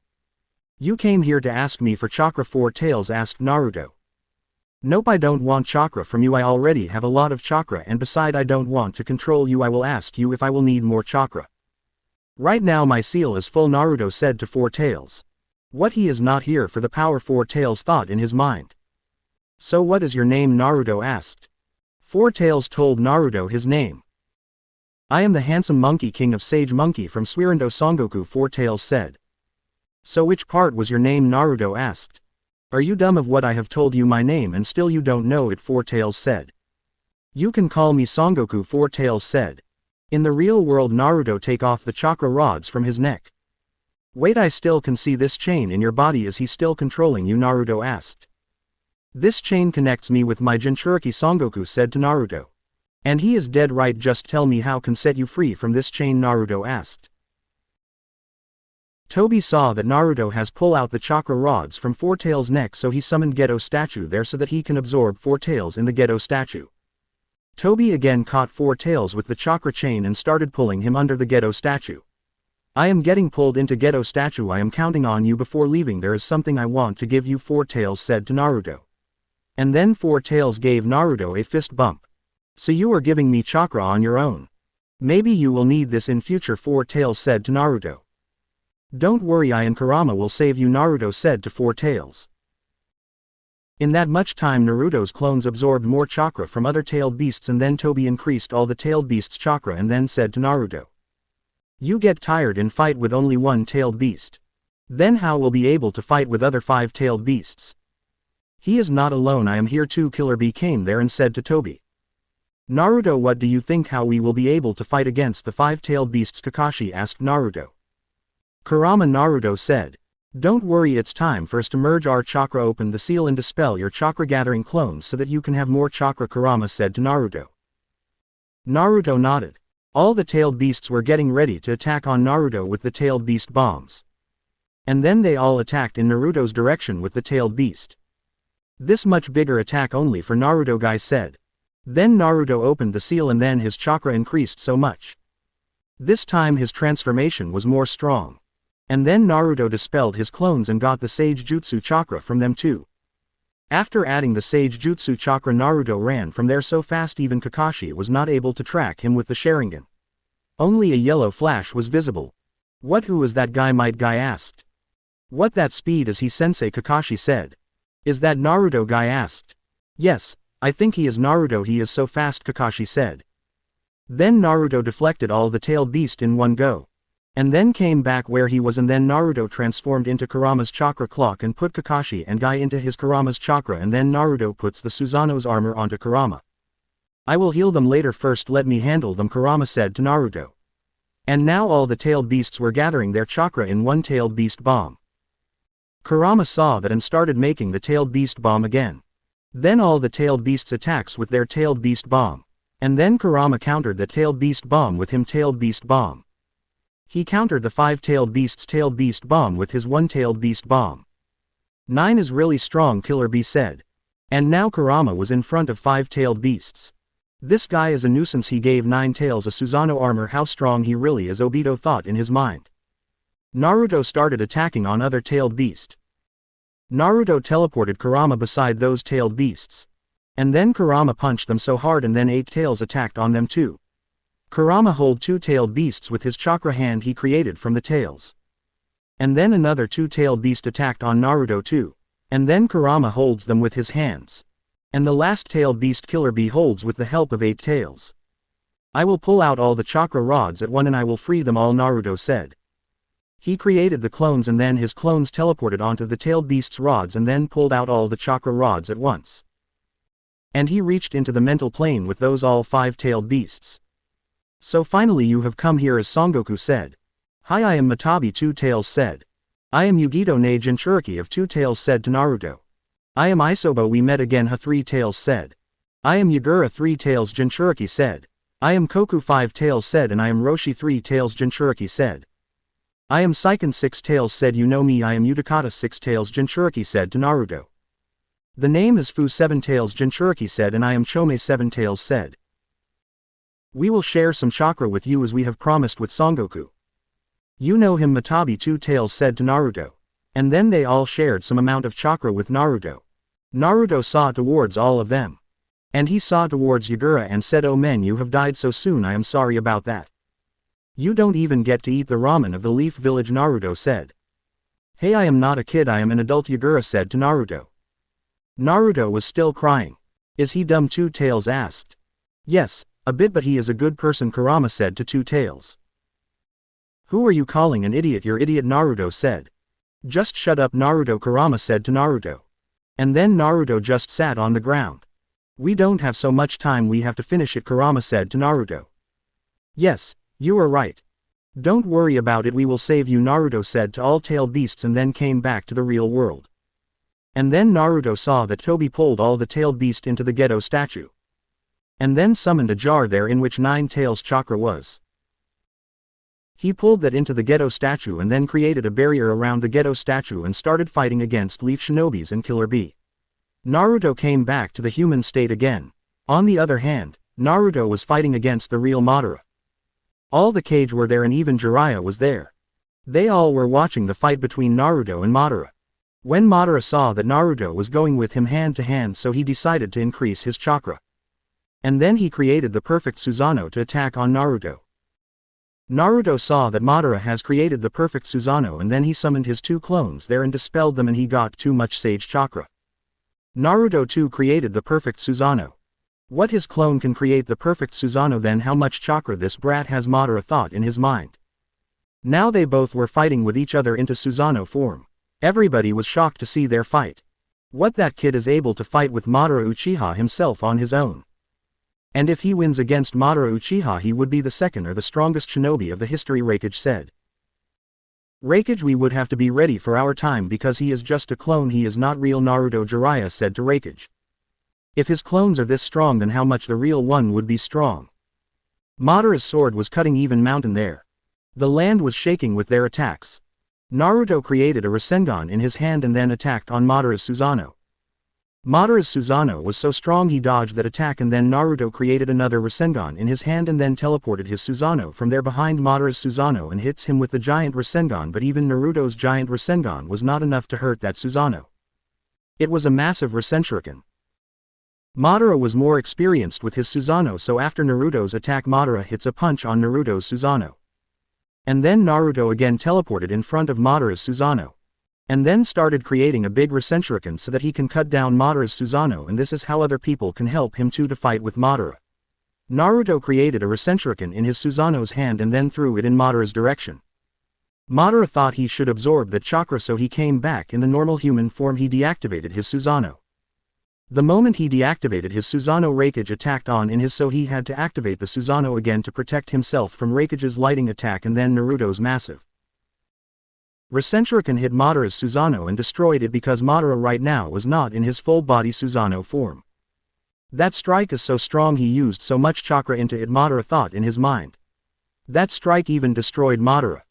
"You came here to ask me for chakra?" 4 tails asked Naruto. "Nope, I don't want chakra from you, I already have a lot of chakra, and beside I don't want to control you, I will ask you if I will need more chakra. Right now my seal is full," Naruto said to 4 tails. "What, he is not here for the power?" 4 tails thought in his mind. "So what is your name?" Naruto asked. 4 tails told Naruto his name. "I am the handsome monkey king of Sage Monkey from Suirando Songoku," 4 tails said. "So which part was your name?" Naruto asked. "Are you dumb? Of what, I have told you my name and still you don't know it?" 4 tails said. "You can call me Songoku," 4 tails said. In the real world, Naruto take off the chakra rods from his neck. "Wait, I still can see this chain in your body. Is he still controlling you?" Naruto asked. "This chain connects me with my Jinchuriki," Songoku said to Naruto. "And he is dead, right? Just tell me how can set you free from this chain?" Naruto asked. Toby saw that Naruto has pull out the chakra rods from 4 tails' neck, so he summoned Geto statue there so that he can absorb 4 tails in the Geto statue. Toby again caught 4 tails with the chakra chain and started pulling him under the Geto statue. "I am getting pulled into Geto statue. I am counting on you. Before leaving there is something I want to give you," 4 tails said to Naruto. And then 4 tails gave Naruto a fist bump. "So you are giving me chakra on your own? Maybe you will need this in future," 4 tails said to Naruto. "Don't worry, I and Kurama will save you," Naruto said to 4 tails. In that much time Naruto's clones absorbed more chakra from other tailed beasts, and then Toby increased all the tailed beasts' chakra and then said to Naruto, "You get tired in fight with only one tailed beast. Then how will be able to fight with other 5-tailed beasts? He is not alone, I am here too." Killer Bee came there and said to Toby, "Naruto, what do you think how we will be able to fight against the 5-tailed beasts?" Kakashi asked Naruto. Kurama, Naruto said, "Don't worry, it's time for us to merge our chakra, open the seal and dispel your chakra gathering clones so that you can have more chakra," Kurama said to Naruto. Naruto nodded. All the tailed beasts were getting ready to attack on Naruto with the tailed beast bombs. And then they all attacked in Naruto's direction with the tailed beast. "This much bigger attack only for Naruto," guy said. Then Naruto opened the seal and then his chakra increased so much. This time his transformation was more strong. And then Naruto dispelled his clones and got the Sage Jutsu chakra from them too. After adding the Sage Jutsu chakra, Naruto ran from there so fast even Kakashi was not able to track him with the Sharingan. Only a yellow flash was visible. "What, who is that guy?" Might guy asked. "What, that speed is he, sensei?" Kakashi said. "Is that Naruto?" guy asked. "Yes, I think he is Naruto, he is so fast," Kakashi said. Then Naruto deflected all the tailed beast in one go. And then came back where he was, and then Naruto transformed into Kurama's chakra clock and put Kakashi and Guy into his Kurama's chakra, and then Naruto puts the Susanoo's armor onto Kurama. "I will heal them later, first let me handle them," Kurama said to Naruto. And now all the tailed beasts were gathering their chakra in one tailed beast bomb. Kurama saw that and started making the tailed beast bomb again. Then all the tailed beasts attacks with their tailed beast bomb. And then Kurama countered the tailed beast bomb with him tailed beast bomb. He countered the 5-tailed beast's tailed beast bomb with his 1-tailed beast bomb. 9 is really strong, Killer Bee said. And now Kurama was in front of 5-tailed beasts. This guy is a nuisance, he gave 9 tails a Susanoo armor, how strong he really is, Obito thought in his mind. Naruto started attacking on other tailed beast. Naruto teleported Kurama beside those tailed beasts. And then Kurama punched them so hard and then 8 tails attacked on them too. Kurama hold two-tailed beasts with his chakra hand he created from the tails. And then another two-tailed beast attacked on Naruto too. And then Kurama holds them with his hands. And the last tailed beast Killer Bee holds with the help of 8 tails. I will pull out all the chakra rods at one and I will free them all, Naruto said. He created the clones and then his clones teleported onto the tailed beast's rods and then pulled out all the chakra rods at once. And he reached into the mental plane with those all 5 tailed beasts. So finally you have come here, as Son Goku said. Hi, I am Matabi, 2 Tails said. I am Yugito ne Jinchuriki of 2 Tails said to Naruto. I am Isobo, we met again, Ha, 3 Tails said. I am Yagura, 3 Tails Jinchuriki said. I am Koku, 5 Tails said, and I am Roshi, 3 Tails Jinchuriki said. I am Seiken, 6 Tails said. You know me, I am Utakata, 6 Tails Jinchuriki said to Naruto. The name is Fu, 7 Tails Jinchuriki said, and I am Chome, 7 Tails said. We will share some chakra with you as we have promised with Son Goku. You know him, Matabi, 2 Tails said to Naruto. And then they all shared some amount of chakra with Naruto. Naruto saw towards all of them. And he saw towards Yagura and said, "Oh men, you have died so soon, I am sorry about that. You don't even get to eat the ramen of the Leaf Village," Naruto said. "Hey, I am not a kid, I am an adult," Yagura said to Naruto. Naruto was still crying. "Is he dumb?" 2 Tails asked. "Yes, a bit, but he is a good person," Kurama said to 2 Tails. "Who are you calling an idiot?" "You're idiot," Naruto said. "Just shut up, Naruto," Kurama said to Naruto. And then Naruto just sat on the ground. "We don't have so much time, we have to finish it," Kurama said to Naruto. "Yes, you are right. Don't worry about it, we will save you," Naruto said to all tailed beasts and then came back to the real world. And then Naruto saw that Tobi pulled all the tailed beast into the ghetto statue. And then summoned a jar there in which 9 tails chakra was. He pulled that into the ghetto statue and then created a barrier around the ghetto statue and started fighting against Leaf Shinobis and Killer Bee. Naruto came back to the human state again. On the other hand, Naruto was fighting against the real Madara. All the cage were there and even Jiraiya was there. They all were watching the fight between Naruto and Madara. When Madara saw that Naruto was going with him hand to hand, so he decided to increase his chakra. And then he created the perfect Susanoo to attack on Naruto. Naruto saw that Madara has created the perfect Susanoo and then he summoned his 2 clones there and dispelled them and he got too much sage chakra. Naruto too created the perfect Susanoo. What, his clone can create the perfect Susanoo? Then how much chakra this brat has? Madara thought in his mind. Now they both were fighting with each other into Susanoo form. Everybody was shocked to see their fight. What, that kid is able to fight with Madara Uchiha himself on his own. And if he wins against Madara Uchiha, he would be the second or the strongest shinobi of the history, Raikage said. "Raikage, we would have to be ready for our time because he is just a clone, he is not real," Naruto Jiraiya said to Raikage. "If his clones are this strong, then how much the real one would be strong." Madara's sword was cutting even mountain there. The land was shaking with their attacks. Naruto created a Rasengan in his hand and then attacked on Madara's Susanoo. Madara's Susanoo was so strong he dodged that attack and then Naruto created another Rasengan in his hand and then teleported his Susanoo from there behind Madara's Susanoo and hits him with the giant Rasengan, but even Naruto's giant Rasengan was not enough to hurt that Susanoo. It was a massive Rasenshuriken. Madara was more experienced with his Susanoo, so after Naruto's attack Madara hits a punch on Naruto's Susanoo. And then Naruto again teleported in front of Madara's Susanoo. And then started creating a big Rasenshuriken so that he can cut down Madara's Susanoo, and this is how other people can help him too to fight with Madara. Naruto created a Rasenshuriken in his Susanoo's hand and then threw it in Madara's direction. Madara thought he should absorb the chakra, so he came back in the normal human form. He deactivated his Susanoo. The moment he deactivated his Susanoo, Raikage attacked on in his, so he had to activate the Susanoo again to protect himself from Raikage's lighting attack and then Naruto's massive Rasenshuriken hit Madara's Susanoo and destroyed it because Madara right now was not in his full body Susanoo form. That strike is so strong, he used so much chakra into it, Madara thought in his mind. That strike even destroyed Madara.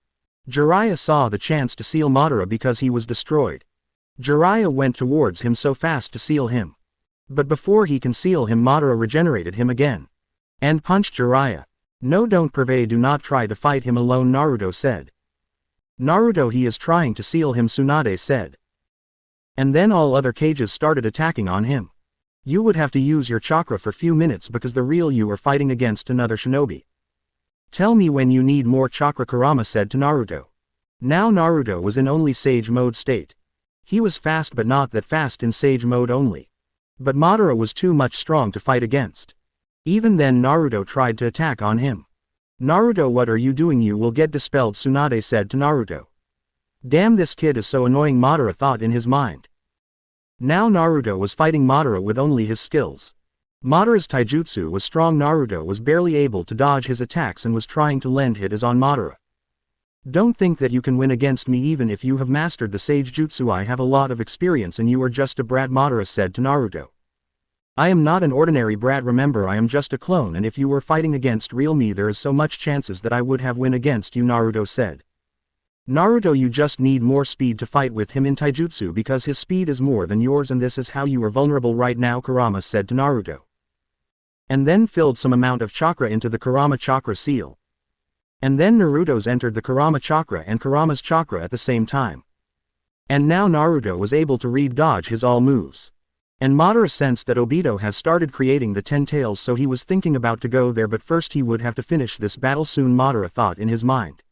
Jiraiya saw the chance to seal Madara because he was destroyed. Jiraiya went towards him so fast to seal him. But before he can seal him, Madara regenerated him again. And punched Jiraiya. "No, don't do not try to fight him alone," Naruto said. "Naruto, he is trying to seal him," Tsunade said. And then all other cages started attacking on him. "You would have to use your chakra for few minutes because the real you are fighting against another shinobi. Tell me when you need more chakra, Kurama said to Naruto. Now Naruto was in only Sage Mode state. He was fast but not that fast in Sage Mode only. But Madara was too much strong to fight against. Even then Naruto tried to attack on him. Naruto, what are you doing? You will get dispelled, Tsunade said to Naruto. Damn, this kid is so annoying, Madara thought in his mind. Now Naruto was fighting Madara with only his skills. Madara's taijutsu was strong. Naruto was barely able to dodge his attacks and was trying to land hits on Madara. Don't think that you can win against me even if you have mastered the Sage Jutsu. I have a lot of experience and you are just a brat, Madara said to Naruto. I am not an ordinary brat, remember I am just a clone, and if you were fighting against real me there is so much chances that I would have win against you, Naruto said. Naruto, you just need more speed to fight with him in taijutsu because his speed is more than yours and this is how you are vulnerable right now, Kurama said to Naruto. And then filled some amount of chakra into the Kurama chakra seal. And then Naruto's entered the Kurama chakra and Kurama's chakra at the same time. And now Naruto was able to read dodge his all moves. And Madara sensed that Obito has started creating the 10 tails, so he was thinking about to go there, but first he would have to finish this battle soon, Madara thought in his mind.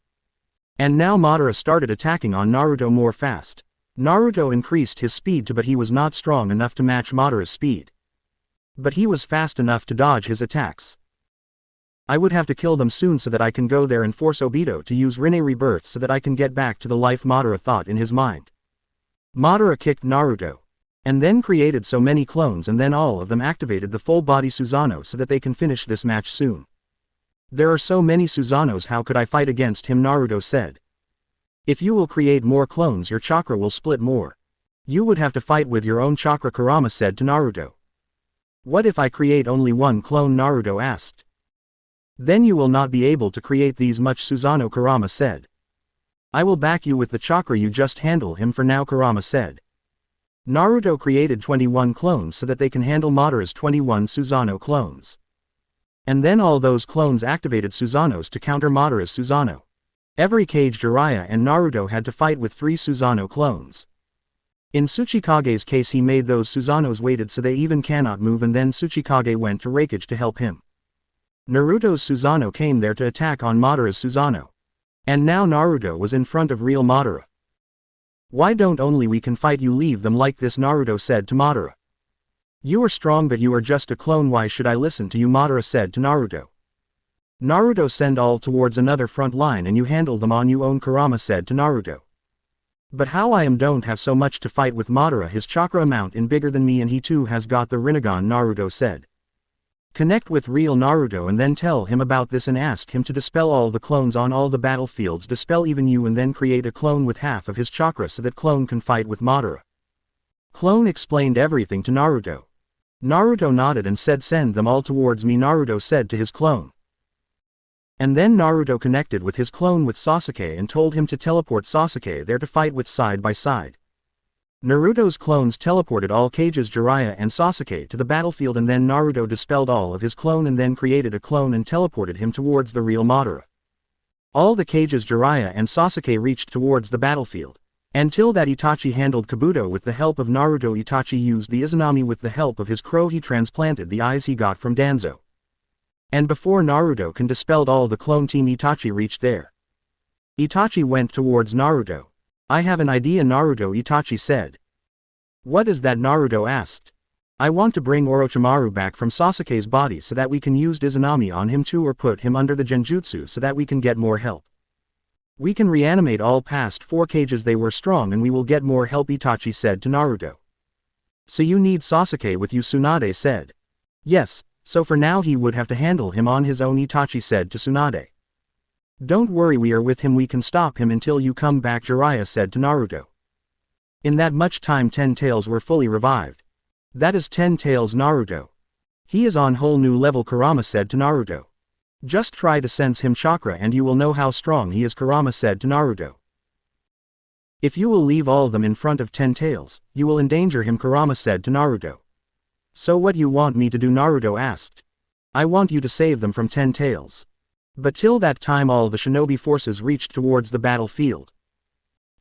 And now Madara started attacking on Naruto more fast. Naruto increased his speed too, but he was not strong enough to match Madara's speed. But he was fast enough to dodge his attacks. I would have to kill them soon so that I can go there and force Obito to use Rinne Rebirth so that I can get back to the life, Madara thought in his mind. Madara kicked Naruto. And then created so many clones and then all of them activated the full body Susanoo so that they can finish this match soon. There are so many Susanoos, how could I fight against him, Naruto said. If you will create more clones your chakra will split more. You would have to fight with your own chakra, Kurama said to Naruto. What if I create only one clone, Naruto asked. Then you will not be able to create these much Susanoo, Kurama said. I will back you with the chakra, you just handle him for now, Kurama said. Naruto created 21 clones so that they can handle Madara's 21 Susanoo clones. And then all those clones activated Susanoos to counter Madara's Susanoo. Every cage Jiraiya and Naruto had to fight with 3 Susanoo clones. In Tsuchikage's case he made those Susanoos waited so they even cannot move, and then Tsuchikage went to Raikage to help him. Naruto's Susanoo came there to attack on Madara's Susanoo. And now Naruto was in front of real Madara. Why don't only we can fight, you leave them like this, Naruto said to Madara. You are strong but you are just a clone, why should I listen to you, Madara said to Naruto. Naruto, send all towards another front line and you handle them on you own, Kurama said to Naruto. But how I don't have so much to fight with Madara, his chakra amount is bigger than me and he too has got the Rinnegan, Naruto said. Connect with real Naruto and then tell him about this and ask him to dispel all the clones on all the battlefields, dispel even you, and then create a clone with half of his chakra so that clone can fight with Madara. Clone explained everything to Naruto. Naruto nodded and said, send them all towards me, Naruto said to his clone. And then Naruto connected with his clone with Sasuke and told him to teleport Sasuke there to fight with side by side. Naruto's clones teleported all cages Jiraiya and Sasuke to the battlefield, and then Naruto dispelled all of his clone and then created a clone and teleported him towards the real Madara. All the cages Jiraiya and Sasuke reached towards the battlefield. Until that Itachi handled Kabuto with the help of Naruto. Itachi used the Izanami with the help of his crow. He transplanted the eyes he got from Danzo. And before Naruto can dispelled all the clone team, Itachi reached there. Itachi went towards Naruto. I have an idea, Naruto, Itachi said. What is that, Naruto asked. I want to bring Orochimaru back from Sasuke's body so that we can use Izanami on him too, or put him under the Genjutsu so that we can get more help. We can reanimate all past 4 cages, they were strong and we will get more help, Itachi said to Naruto. So you need Sasuke with you, Tsunade said. Yes, so for now he would have to handle him on his own, Itachi said to Tsunade. Don't worry, we are with him, we can stop him until you come back, Jiraiya said to Naruto. In that much time 10 tails were fully revived. That is 10 tails, Naruto. He is on whole new level, Kurama said to Naruto. Just try to sense him chakra and you will know how strong he is, Kurama said to Naruto. If you will leave all of them in front of 10 tails, you will endanger him, Kurama said to Naruto. So what you want me to do, Naruto asked. I want you to save them from 10 tails. But till that time all the shinobi forces reached towards the battlefield.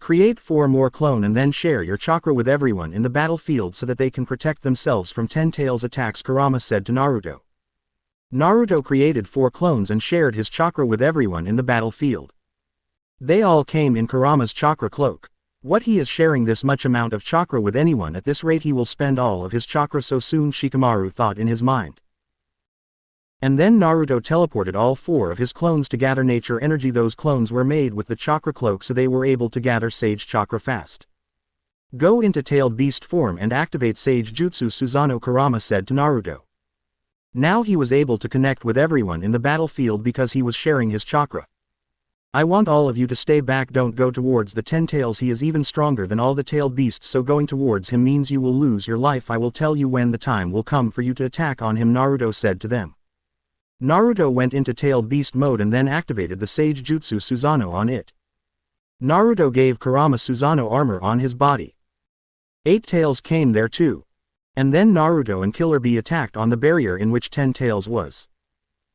Create 4 more clone and then share your chakra with everyone in the battlefield so that they can protect themselves from 10 tails attacks, Kurama said to Naruto. Naruto created 4 clones and shared his chakra with everyone in the battlefield. They all came in Kurama's chakra cloak. What, he is sharing this much amount of chakra with anyone? At this rate he will spend all of his chakra so soon, Shikamaru thought in his mind. And then Naruto teleported all 4 of his clones to gather nature energy. Those clones were made with the chakra cloak, so they were able to gather sage chakra fast. Go into tailed beast form and activate sage jutsu Susanoo, Kurama said to Naruto. Now he was able to connect with everyone in the battlefield because he was sharing his chakra. I want all of you to stay back, don't go towards the 10 tails. He is even stronger than all the tailed beasts, so going towards him means you will lose your life. I will tell you when the time will come for you to attack on him, Naruto said to them. Naruto went into tailed beast mode and then activated the sage jutsu Susanoo on it. Naruto gave Kurama Susanoo armor on his body. 8 tails came there too. And then Naruto and Killer Bee attacked on the barrier in which 10 tails was.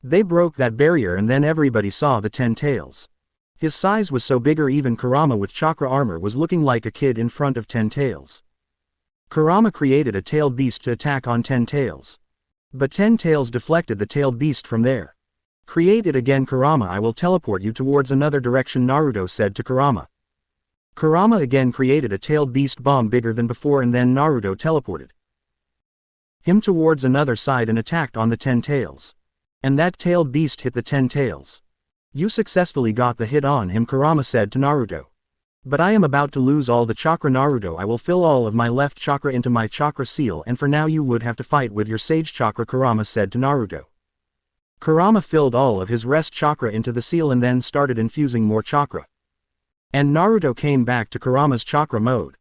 They broke that barrier and then everybody saw the 10 tails. His size was so bigger even Kurama with chakra armor was looking like a kid in front of 10 tails. Kurama created a tailed beast to attack on 10 tails. But 10 tails deflected the tailed beast from there. Create it again, Kurama. I will teleport you towards another direction, Naruto said to Kurama. Kurama again created a tailed beast bomb bigger than before and then Naruto teleported him towards another side and attacked on the 10 tails. And that tailed beast hit the 10 tails. You successfully got the hit on him, Kurama said to Naruto. But I am about to lose all the chakra, Naruto. I will fill all of my left chakra into my chakra seal, and for now you would have to fight with your sage chakra, Kurama said to Naruto. Kurama filled all of his rest chakra into the seal and then started infusing more chakra. And Naruto came back to Kurama's chakra mode.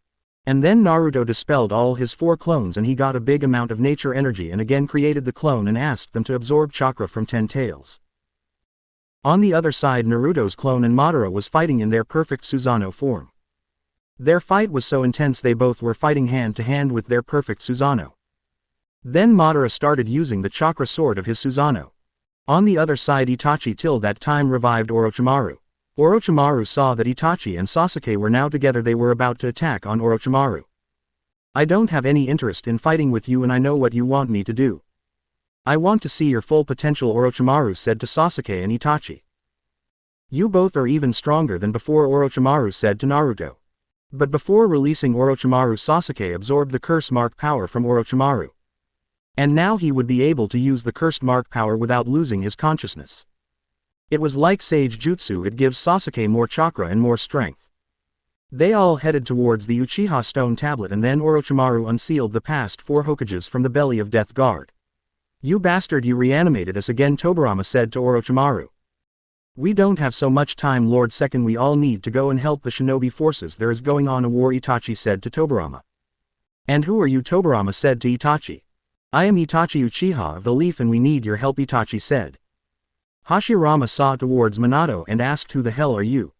And then Naruto dispelled all his 4 clones and he got a big amount of nature energy and again created the clone and asked them to absorb chakra from 10 tails. On the other side, Naruto's clone and Madara was fighting in their perfect Susanoo form. Their fight was so intense they both were fighting hand to hand with their perfect Susanoo. Then Madara started using the chakra sword of his Susanoo. On the other side, Itachi till that time revived Orochimaru. Orochimaru saw that Itachi and Sasuke were now together. They were about to attack on Orochimaru. I don't have any interest in fighting with you and I know what you want me to do. I want to see your full potential, Orochimaru said to Sasuke and Itachi. You both are even stronger than before, Orochimaru said to Naruto. But before releasing Orochimaru, Sasuke absorbed the curse mark power from Orochimaru. And now he would be able to use the cursed mark power without losing his consciousness. It was like sage jutsu, it gives Sasuke more chakra and more strength. They all headed towards the Uchiha stone tablet and then Orochimaru unsealed the past 4 Hokages from the belly of Death Guard. You bastard, you reanimated us again, Tobirama said to Orochimaru. We don't have so much time, Lord Second, we all need to go and help the shinobi forces. There is going on a war, Itachi said to Tobirama. And who are you, Tobirama said to Itachi. I am Itachi Uchiha of the Leaf and we need your help, Itachi said. Hashirama saw towards Minato and asked, who the hell are you?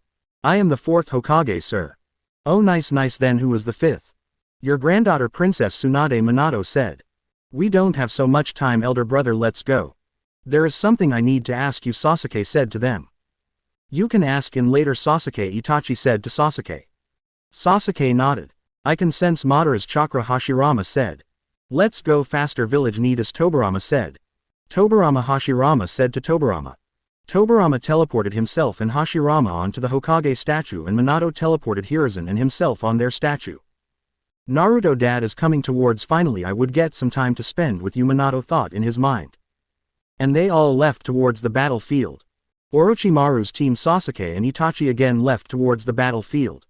I am the 4th Hokage, sir. Oh nice, then who is the 5th? Your granddaughter Princess Tsunade, Minato said. We don't have so much time, elder brother, let's go. There is something I need to ask you, Sasuke said to them. You can ask in later, Sasuke, Itachi said to Sasuke. Sasuke nodded. I can sense Madara's chakra, Hashirama said. Let's go faster, village need us, Tobirama said. Tobirama, Hashirama said to Tobirama. Tobirama teleported himself and Hashirama onto the Hokage statue and Minato teleported Hiruzen and himself on their statue. Naruto, dad is coming towards, finally I would get some time to spend with you, Minato thought in his mind. And they all left towards the battlefield. Orochimaru's team Sasuke and Itachi again left towards the battlefield.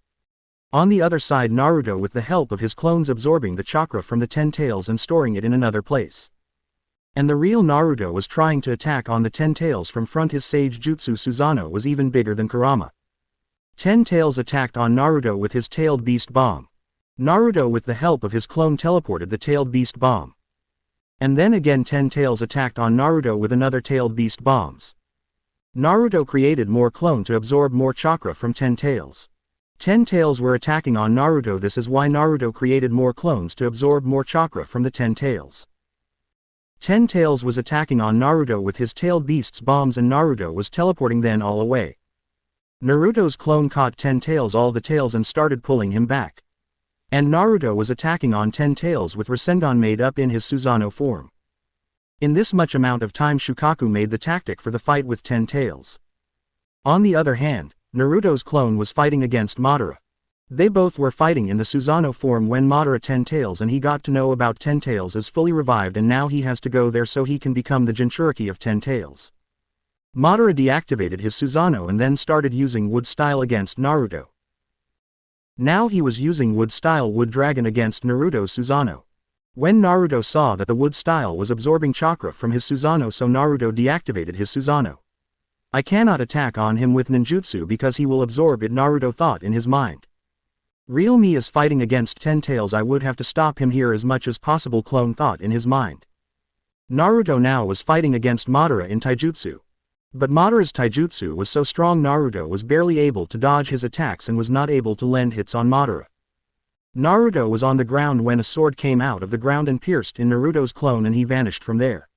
On the other side, Naruto with the help of his clones absorbing the chakra from the 10 tails and storing it in another place. And the real Naruto was trying to attack on the 10 tails from front. His sage jutsu Susanoo was even bigger than Kurama. 10 tails attacked on Naruto with his tailed beast bomb. Naruto with the help of his clone teleported the tailed beast bomb. And then again 10 tails attacked on Naruto with another tailed beast bombs. Naruto created more clone to absorb more chakra from 10 tails. 10 tails were attacking on Naruto. This is why Naruto created more clones to absorb more chakra from the 10 tails. 10 tails was attacking on Naruto with his tailed beast's bombs and Naruto was teleporting then all away. Naruto's clone caught 10 tails, all the tails, and started pulling him back. And Naruto was attacking on 10 tails with Rasengan made up in his Susanoo form. In this much amount of time Shukaku made the tactic for the fight with 10 tails. On the other hand, Naruto's clone was fighting against Madara. They both were fighting in the Susanoo form when Madara 10 tails and he got to know about 10 tails is fully revived and now he has to go there so he can become the Jinchuriki of 10 tails. Madara deactivated his Susanoo and then started using Wood Style against Naruto. Now he was using Wood Style Wood Dragon against Naruto's Susanoo. When Naruto saw that the Wood Style was absorbing chakra from his Susanoo, so Naruto deactivated his Susanoo. I cannot attack on him with ninjutsu because he will absorb it, Naruto thought in his mind. Real me is fighting against 10 tails, I would have to stop him here as much as possible, clone thought in his mind. Naruto now was fighting against Madara in taijutsu. But Madara's taijutsu was so strong Naruto was barely able to dodge his attacks and was not able to land hits on Madara. Naruto was on the ground when a sword came out of the ground and pierced in Naruto's clone and he vanished from there.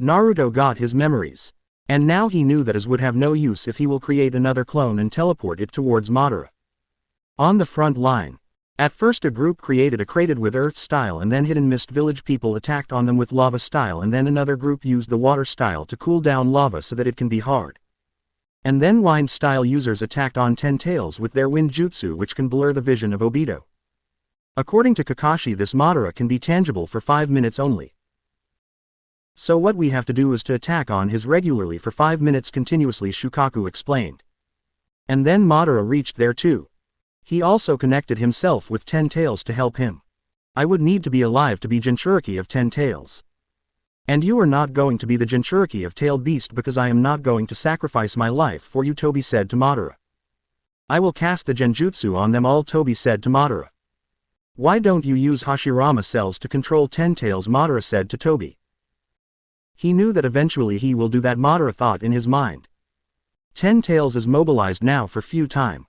Naruto got his memories. And now he knew that his would have no use if he will create another clone and teleport it towards Madara. On the front line. At first a group created a crated with earth style and then hidden mist village people attacked on them with lava style and then another group used the water style to cool down lava so that it can be hard. And then wind style users attacked on 10 tails with their wind jutsu which can blur the vision of Obito. According to Kakashi, this Madara can be tangible for 5 minutes only. So what we have to do is to attack on his regularly for 5 minutes continuously, Shukaku explained. And then Madara reached there too. He also connected himself with 10 tails to help him. I would need to be alive to be Jinchuriki of 10 tails. And you are not going to be the Jinchuriki of tailed beast because I am not going to sacrifice my life for you, Tobi said to Madara. I will cast the genjutsu on them all, Tobi said to Madara. Why don't you use Hashirama cells to control 10 tails, Madara said to Tobi. He knew that eventually he will do that, Madara thought in his mind. 10 tails is mobilized now for few time.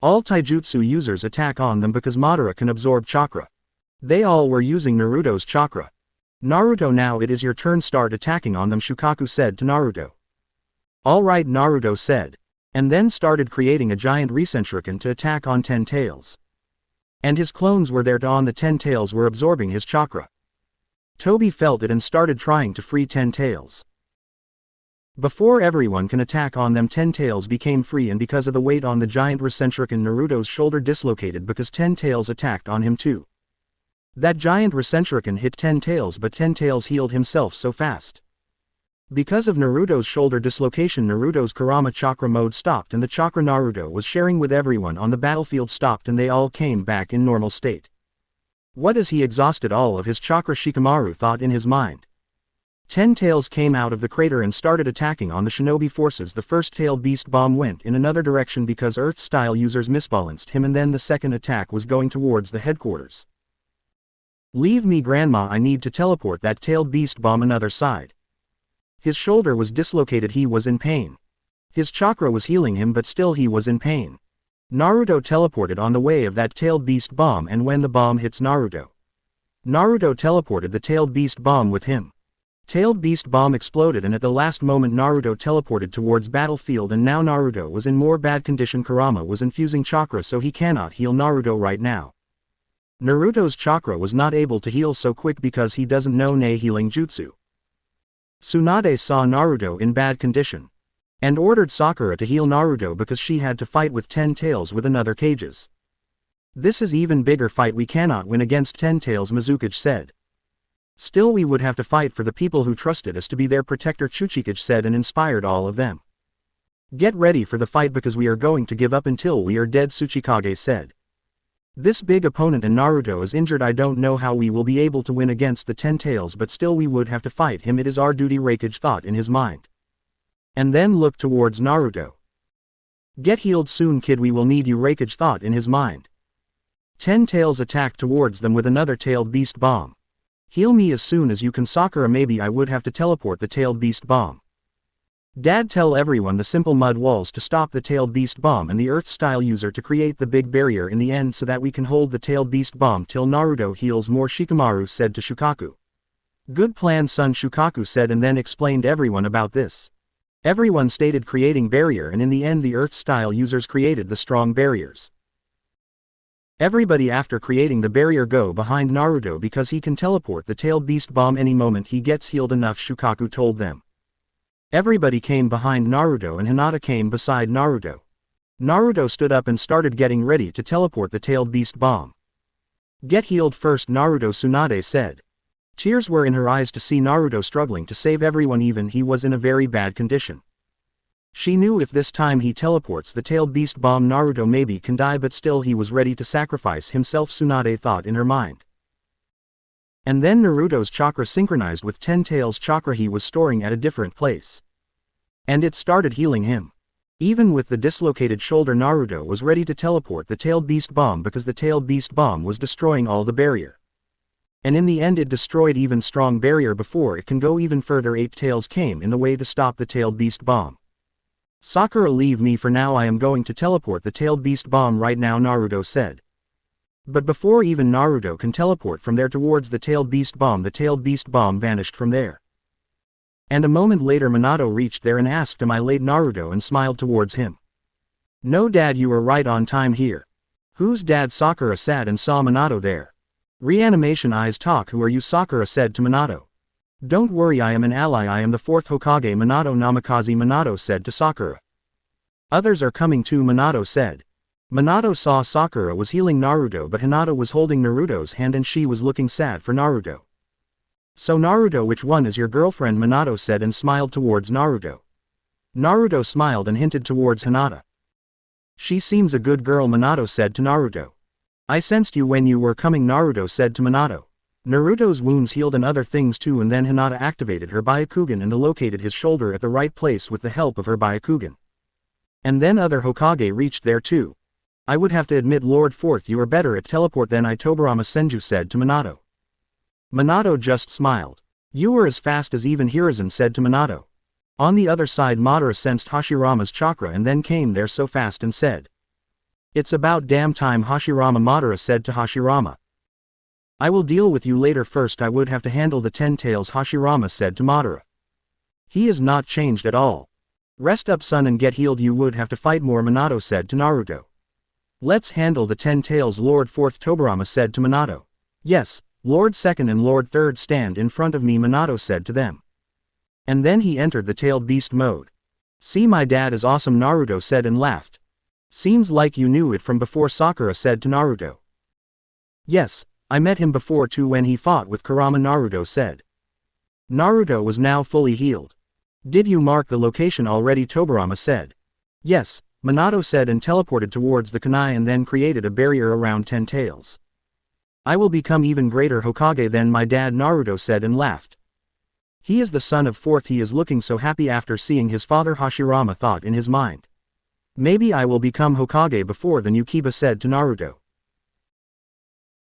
All taijutsu users attack on them because Madara can absorb chakra. They all were using Naruto's chakra. Naruto, now it is your turn, start attacking on them, Shukaku said to Naruto. Alright, Naruto said. And then started creating a giant Risenshuriken to attack on 10 tails. And his clones were there to on the 10 tails were absorbing his chakra. Tobi felt it and started trying to free 10 tails. Before everyone can attack on them, 10 tails became free, and because of the weight on the giant Risenshuriken, Naruto's shoulder dislocated because 10 tails attacked on him too. That giant Risenshuriken hit 10 tails, but 10 tails healed himself so fast. Because of Naruto's shoulder dislocation, Naruto's Kurama chakra mode stopped and the chakra Naruto was sharing with everyone on the battlefield stopped and they all came back in normal state. What is he exhausted all of his chakra, Shikamaru thought in his mind. 10 tails came out of the crater and started attacking on the shinobi forces. The first tailed beast bomb went in another direction because earth style users misbalanced him, and then the second attack was going towards the headquarters. Leave me, grandma, I need to teleport that tailed beast bomb another side. His shoulder was dislocated, he was in pain. His chakra was healing him but still he was in pain. Naruto teleported on the way of that tailed beast bomb, and when the bomb hits Naruto, Naruto teleported the tailed beast bomb with him. Tailed beast bomb exploded and at the last moment Naruto teleported towards battlefield, and now Naruto was in more bad condition. Kurama was infusing chakra so he cannot heal Naruto right now. Naruto's chakra was not able to heal so quick because he doesn't know Nei healing jutsu. Tsunade saw Naruto in bad condition and ordered Sakura to heal Naruto because she had to fight with 10 tails with another cages. This is even bigger fight, we cannot win against 10 tails, Mizukage said. Still we would have to fight for the people who trusted us to be their protector, Chuchikage said, and inspired all of them. Get ready for the fight because we are going to give up until we are dead, Tsuchikage said. This big opponent and Naruto is injured, I don't know how we will be able to win against the 10 tails, but still we would have to fight him, it is our duty, Raikage thought in his mind. And then looked towards Naruto. Get healed soon, kid, we will need you, Raikage thought in his mind. 10 tails attacked towards them with another tailed beast bomb. Heal me as soon as you can, Sakura. Maybe I would have to teleport the tailed beast bomb. Dad, tell everyone the simple mud walls to stop the tailed beast bomb and the earth style user to create the big barrier in the end so that we can hold the tailed beast bomb till Naruto heals more, Shikamaru said to Shukaku. Good plan, son, Shukaku said, and then explained everyone about this. Everyone stated creating barrier, and in the end the earth style users created the strong barriers. Everybody after creating the barrier go behind Naruto because he can teleport the tailed beast bomb any moment he gets healed enough, Shukaku told them. Everybody came behind Naruto and Hinata came beside Naruto. Naruto stood up and started getting ready to teleport the tailed beast bomb. Get healed first, Naruto, Tsunade said. Tears were in her eyes to see Naruto struggling to save everyone, even he was in a very bad condition. She knew if this time he teleports the tailed beast bomb Naruto maybe can die, but still he was ready to sacrifice himself, Tsunade thought in her mind. And then Naruto's chakra synchronized with 10 Tails chakra he was storing at a different place. And it started healing him. Even with the dislocated shoulder, Naruto was ready to teleport the tailed beast bomb because the tailed beast bomb was destroying all the barrier. And in the end it destroyed even strong barrier before it can go even further. 8 Tails came in the way to stop the tailed beast bomb. Sakura, leave me for now, I am going to teleport the tailed beast bomb right now, Naruto said. But before even Naruto can teleport from there towards the tailed beast bomb vanished from there. And a moment later Minato reached there and asked, am I late? Naruto and smiled towards him. No dad, you are right on time here. Who's dad? Sakura sat and saw Minato there. Reanimation eyes talk, who are you? Sakura said to Minato. Don't worry, I am an ally, I am the 4th Hokage, Minato Namikaze, Minato said to Sakura. Others are coming too, Minato said. Minato saw Sakura was healing Naruto, but Hinata was holding Naruto's hand and she was looking sad for Naruto. So Naruto, which one is your girlfriend? Minato said and smiled towards Naruto. Naruto smiled and hinted towards Hinata. She seems a good girl, Minato said to Naruto. I sensed you when you were coming, Naruto said to Minato. Naruto's wounds healed and other things too, and then Hinata activated her Byakugan and located his shoulder at the right place with the help of her Byakugan. And then other Hokage reached there too. I would have to admit, Lord 4th, you are better at teleport than I, Tobarama Senju said to Minato. Minato just smiled. You were as fast as even Hiruzen said to Minato. On the other side Madara sensed Hashirama's chakra and then came there so fast and said. It's about damn time, Hashirama, Madara said to Hashirama. I will deal with you later, first I would have to handle the 10 Tails, Hashirama said to Madara. He is not changed at all. Rest up son and get healed, you would have to fight more, Minato said to Naruto. Let's handle the 10 Tails, Lord 4th, Tobarama said to Minato. Yes, Lord 2nd and Lord 3rd stand in front of me, Minato said to them. And then he entered the tailed beast mode. See, my dad is awesome, Naruto said and laughed. Seems like you knew it from before, Sakura said to Naruto. Yes, I met him before too when he fought with Kurama, Naruto said. Naruto was now fully healed. Did you mark the location already? Tobarama said. Yes, Minato said and teleported towards the kunai and then created a barrier around 10 Tails. I will become even greater Hokage than my dad, Naruto said and laughed. He is the son of 4th, he is looking so happy after seeing his father, Hashirama thought in his mind. Maybe I will become Hokage before the new Kiba said to Naruto.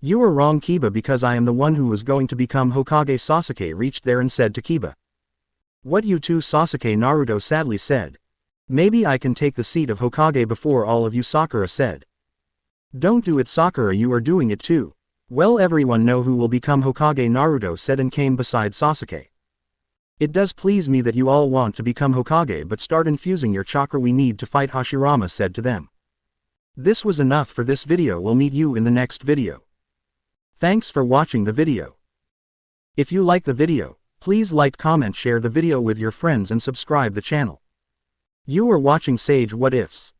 You are wrong, Kiba, because I am the one who was going to become Hokage. Sasuke reached there and said to Kiba. What, you too, Sasuke? Naruto sadly said. Maybe I can take the seat of Hokage before all of you, Sakura said. Don't do it, Sakura, you are doing it too. Well, everyone know who will become Hokage, Naruto said and came beside Sasuke. It does please me that you all want to become Hokage, but start infusing your chakra, we need to fight, Hashirama said to them. This was enough for this video, we'll meet you in the next video. Thanks for watching the video. If you like the video, please like, comment, share the video with your friends and subscribe the channel. You are watching Sage What Ifs.